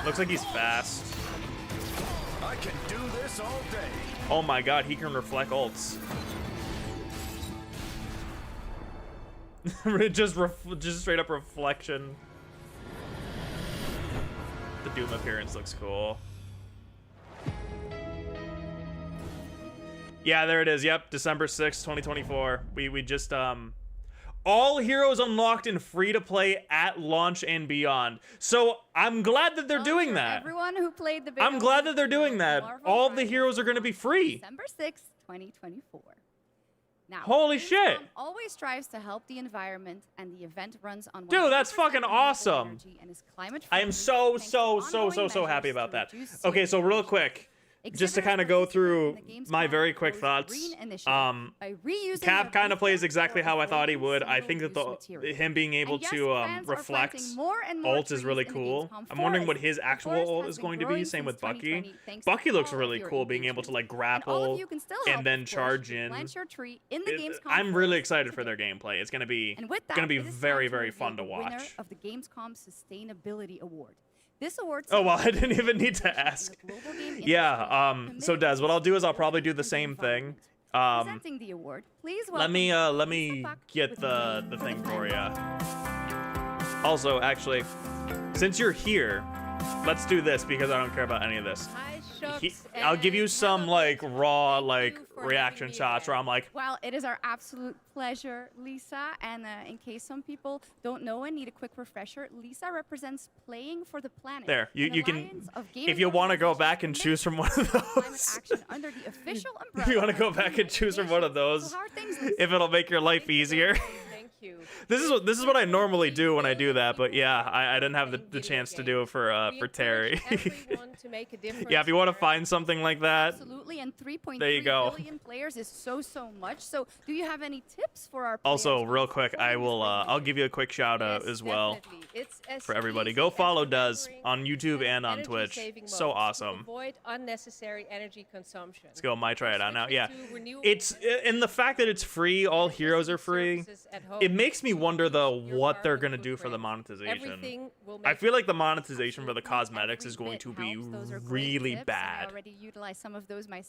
Looks like he's fast. I can do this all day. Oh my god, he can reflect ults. just straight up reflection. The Doom appearance looks cool. Yeah, there it is. Yep, December 6th, 2024. We just all heroes unlocked in free-to-play at launch and beyond. So I'm glad that they're doing that. Everyone who played the video, I'm glad that they're doing that. All the heroes are going to be free. December 6th, 2024. Now, holy shit! Always strives to help the environment, and the event runs on. Dude, that's fucking awesome. I am so happy about that. Okay, so real quick, just to kind of go through my very quick thoughts. Cap kind of plays exactly how I thought he would. I think that him being able to reflect ult is really cool. I'm wondering what his actual ult is going to be. Same with Bucky. Bucky looks really cool, being able to like grapple and then charge in. I'm really excited for their gameplay. It's gonna be very fun to watch. Of the Gamescom Sustainability Award. This award. Oh well, I didn't even need to ask. Yeah. So Des, what I'll do is I'll probably do the same thing. Presenting the award, please let me get the thing for you. Also, actually, since you're here, let's do this because I don't care about any of this. I'll give you some like raw like reaction shots where I'm like, well, it is our absolute pleasure, Lisa. And in case some people don't know and need a quick refresher, Lisa represents Playing for the Planet. There, you can, if you want to go back and choose from one of those. Under the official if you want to go back and choose from one of those, if it'll make your life easier. you. This is what I normally do when I do that, but yeah, I didn't have the chance to do it for Terry. To make a difference. Yeah, if you want to find something like that, absolutely, and 3.3 there you go. billion players is so much. So, do you have any tips for our players? Also, real quick, I'll give you a quick shout out as well for everybody. Go follow Does on YouTube and on Twitch. So awesome. Avoid unnecessary energy consumption. Let's go. Might try it out now. Yeah, it's and the fact that it's free, all heroes are free. It makes me wonder though what they're gonna do for the monetization. I feel like the monetization for the cosmetics is going to be really bad.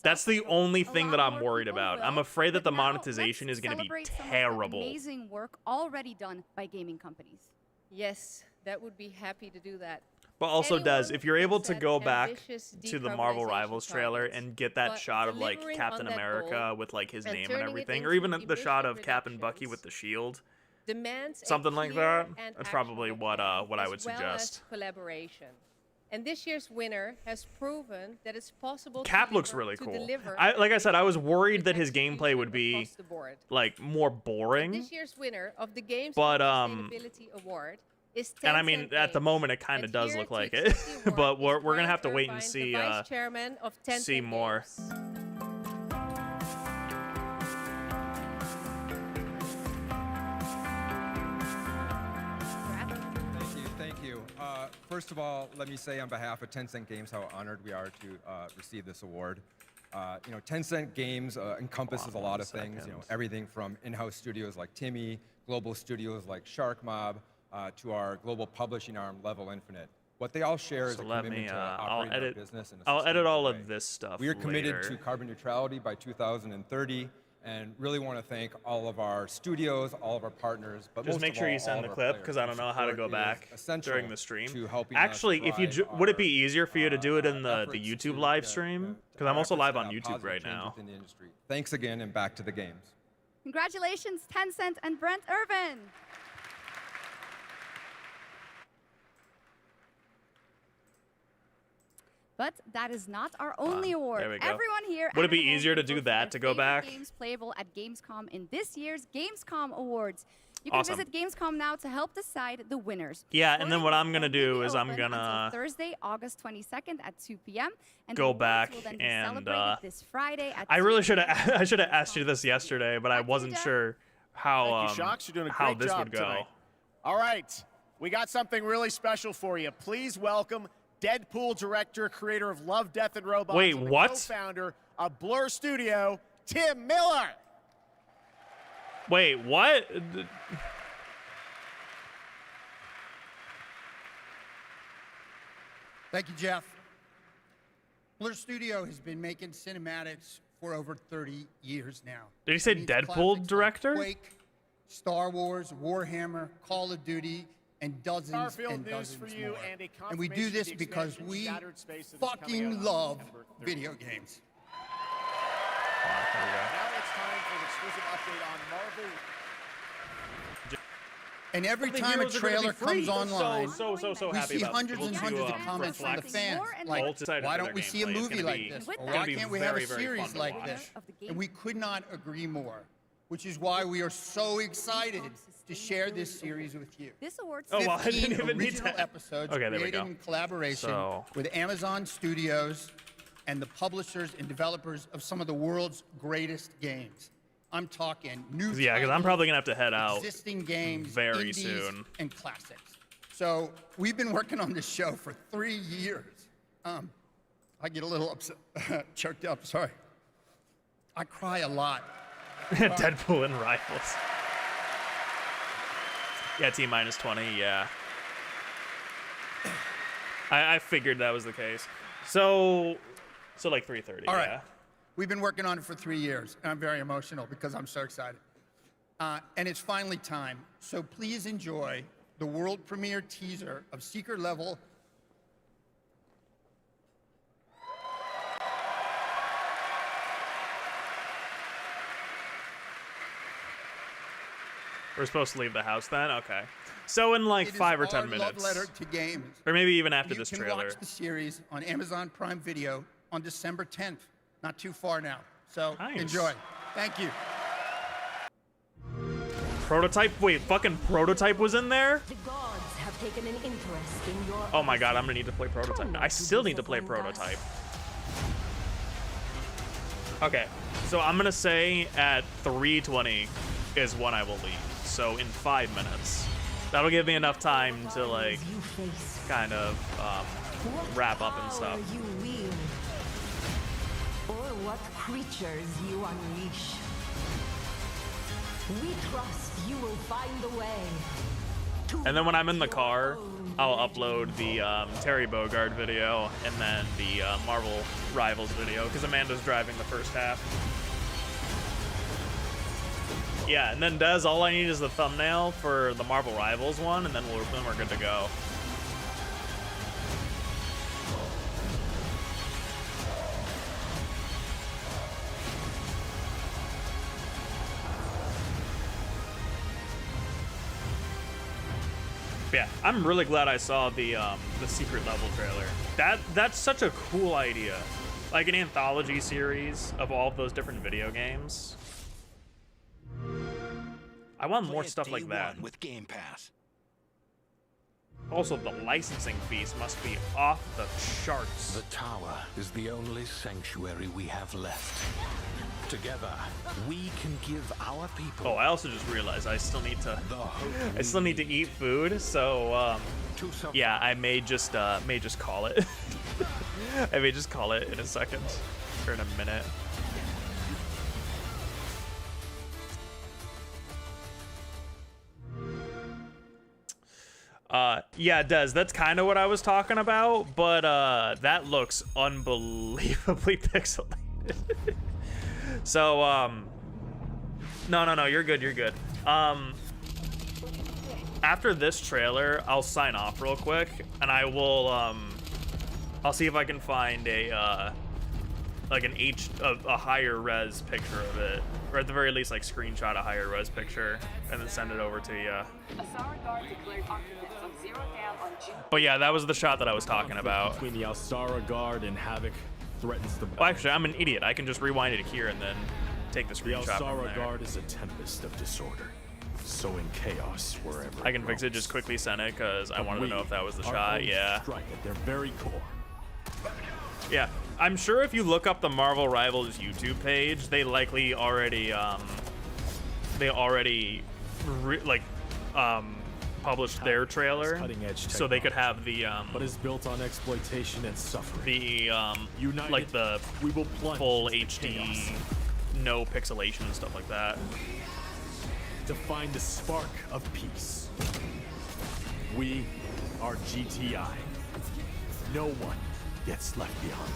That's the only thing that I'm worried about. I'm afraid that the monetization is going to be terrible. Amazing work already done by gaming companies. Yes, that would be happy to do that. But also Does, if you're able to go back to the Marvel Rivals trailer and get that shot of like Captain America with like his name and everything, or even the shot of Cap and Bucky with the shield, something like that, that's probably what I would suggest. Collaboration. And this year's winner has proven that it's possible. Cap looks really cool. Like I said, I was worried that his gameplay would be like more boring. This year's winner of the Games Sustainability Award is and I mean, at the moment, it kind of does look like it, but we're gonna have to wait and see more. First of all, let me say on behalf of Tencent Games how honored we are to receive this award. You know, Tencent Games encompasses a lot of things. You know, everything from in-house studios like Timmy, global studios like Shark Mob, to our global publishing arm Level Infinite. What they all share is a commitment to operating our business in a I'll edit all way. of this stuff. We are committed to carbon neutrality by 2030. And really want to thank all of our studios, all of our partners. But just make sure you send the clip because I don't know how to go back during the stream. Actually, if you would it be easier for you to do it in the YouTube live stream? Because I'm also live on YouTube right now. Thanks again, and back to the games. Congratulations, Tencent and Brent Irvin. But that is not our only award. There we go. Everyone here would it be easier to do that to go back? Games playable at Gamescom in this year's Gamescom Awards. You can visit Gamescom now to help decide the winners. Yeah, and then what I'm gonna do is I'm gonna Thursday, August 22nd at 2 p.m. and go back and this Friday at I really should have asked you this yesterday, but I wasn't sure how Thank you, Shox. You're doing a how great this job would go. tonight. All right, we got something really special for you. Please welcome Deadpool director, creator of Love, Death, and Robots. Wait, and what? Co-founder of Blur Studio, Tim Miller. Wait, what? Thank you, Jeff. Blur Studio has been making cinematics for over 30 years now. Did he say Deadpool director? Like Quake, Star Wars, Warhammer, Call of Duty, and dozens Starfield and news dozens for you more. and we do this because we fucking love video games. Now it's time for an exclusive update on Marvel. And every time a trailer comes online, so we see hundreds and hundreds of comments from the fans, like, why don't we see a movie like this? Or why can't we have a series like this? And we could not agree more, which is why we are so excited to share this series with you. This award's 15 original episodes created in collaboration So with Amazon Studios and the publishers and developers of some of the world's greatest games. I'm talking new Yeah, because I'm probably gonna have to head out existing games, very indies, soon. and classics. So we've been working on this show for 3 years. I get a little upset, choked up. Sorry. I cry a lot. Deadpool and Rivals. Yeah, T-minus 20. Yeah. I figured that was the case. So like 3:30. All right. Yeah. We've been working on it for 3 years, and I'm very emotional because I'm so excited. And it's finally time. So please enjoy the world premiere teaser of Secret Level. We're supposed to leave the house then? Okay. So in like 5 or 10 minutes. Love letter to games. Or maybe even after this trailer. You can watch the series on Amazon Prime Video on December 10th. Not too far now. So enjoy. Thank you. Prototype? Wait, fucking Prototype was in there? The gods have taken an interest in your Oh my god, I'm gonna need to play Prototype. I still need to play Prototype. Okay, so I'm gonna say at 3:20 is when I will leave. So in 5 minutes. That'll give me enough time to like kind of wrap up and stuff. You wield, or what creatures you unleash. We trust you will find the way. And then when I'm in the car, I'll upload the Terry Bogard video and then the Marvel Rivals video because Amanda's driving the first half. Yeah, and then Des, all I need is the thumbnail for the Marvel Rivals one, and then we're good to go. Yeah, I'm really glad I saw the secret level trailer. That's such a cool idea, like an anthology series of all of those different video games. I want more stuff like that. With Game Pass. Also, the licensing fees must be off the charts. The tower is the only sanctuary we have left. Together, we can give our people. Oh, I also just realized I still need to eat food. So yeah, I may just call it. I may just call it in a second or in a minute. Yeah, Des, that's kind of what I was talking about, but that looks unbelievably pixelated. So no, you're good. After this trailer, I'll sign off real quick, and I will I'll see if I can find a like a higher res picture of it, or at the very least like screenshot a higher res picture and then send it over to you. But yeah, that was the shot that I was talking about. Between the Alsara Guard and Havoc threatens the battle. Well, actually, I'm an idiot. I can just rewind it here and then take the screenshot The from there. Alsara Guard is a tempest of disorder, sowing chaos wherever I can fix it, just quickly send it, because I wanted to know if that was the shot. Yeah. Strike at their very core. Yeah, I'm sure if you look up the Marvel Rivals YouTube page, they likely already published their trailer, so they could have the but is built on exploitation and suffering. The United, like the we will full HD, no pixelation and stuff like that. To find a spark of peace. We are GTI. No one gets left behind.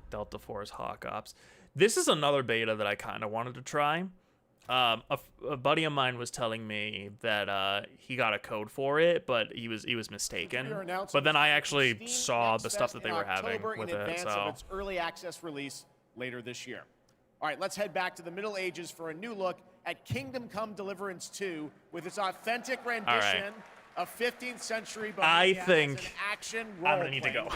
Delta Force Hawk Ops. This is another beta that I kind of wanted to try. A buddy of mine was telling me that he got a code for it, but he was mistaken. But then I actually saw the stuff that they were having with it. So its early access release later this year. All right, let's head back to the Middle Ages for a new look at Kingdom Come Deliverance 2 with its authentic rendition of 15th century. I think action I'm gonna need to go.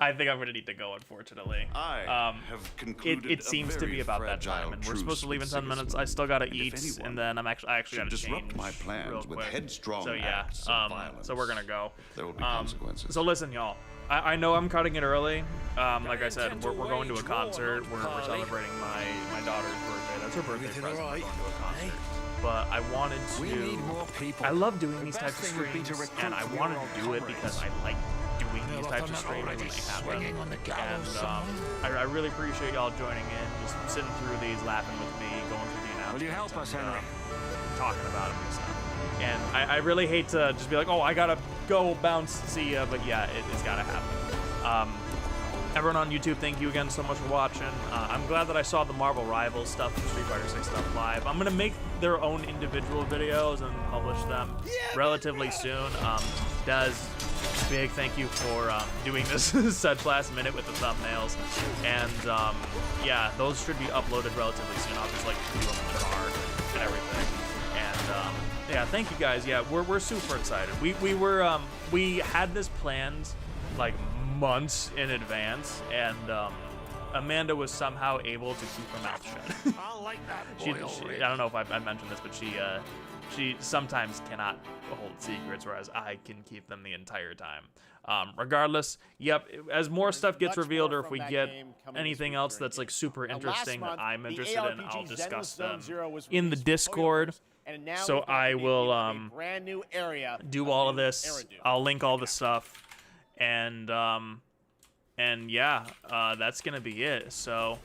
I think I'm gonna need to go, unfortunately. I have concluded it seems to be about that time, and we're supposed to leave in 10 minutes. I still gotta eat, and then I actually gotta disrupt change my plans with headstrong so yeah, acts of violence. so we're gonna go. There will be consequences. So listen, y'all. I know I'm cutting it early. Like I said, we're going to a concert. We're celebrating my daughter's birthday. That's her birthday present. We're going to a concert. But I wanted to. I love doing these types of streams, and I wanted to do it because I like doing these types of streams when they happen. And I really appreciate y'all joining in, just sitting through these, laughing with me, going through the announcements. Will you help us, Henry? Talking about it and stuff. And I really hate to just be like, oh, I gotta go bounce, see ya, but yeah, it's gotta happen. Everyone on YouTube, thank you again so much for watching. I'm glad that I saw the Marvel Rivals stuff, the Street Fighter 6 stuff live. I'm gonna make their own individual videos and publish them relatively soon. Des, big thank you for doing this such last minute with the thumbnails. And yeah, those should be uploaded relatively soon. I'll just like do them in the car and everything. And yeah, thank you guys. Yeah, we're super excited. We had this planned like months in advance, and Amanda was somehow able to keep her mouth shut. I like that. I don't know if I mentioned this, but she sometimes cannot hold secrets, whereas I can keep them the entire time. Regardless, yep, as more stuff gets revealed, or if we get anything else that's like super interesting that I'm interested in, I'll discuss them in the Discord. So I will do all of this. I'll link all the stuff, and yeah, that's gonna be it. So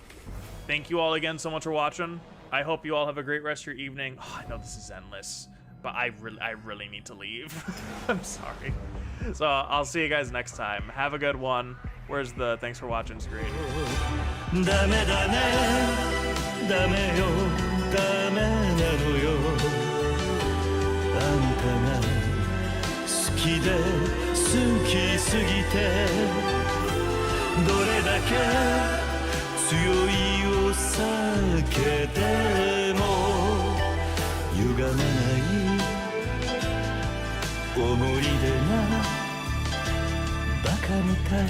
thank you all again so much for watching. I hope you all have a great rest of your evening. Oh, I know this is endless, but I really need to leave. I'm sorry. So I'll see you guys next time. Have a good one. Where's the thanks for watching screen?「思い出がバカみたい」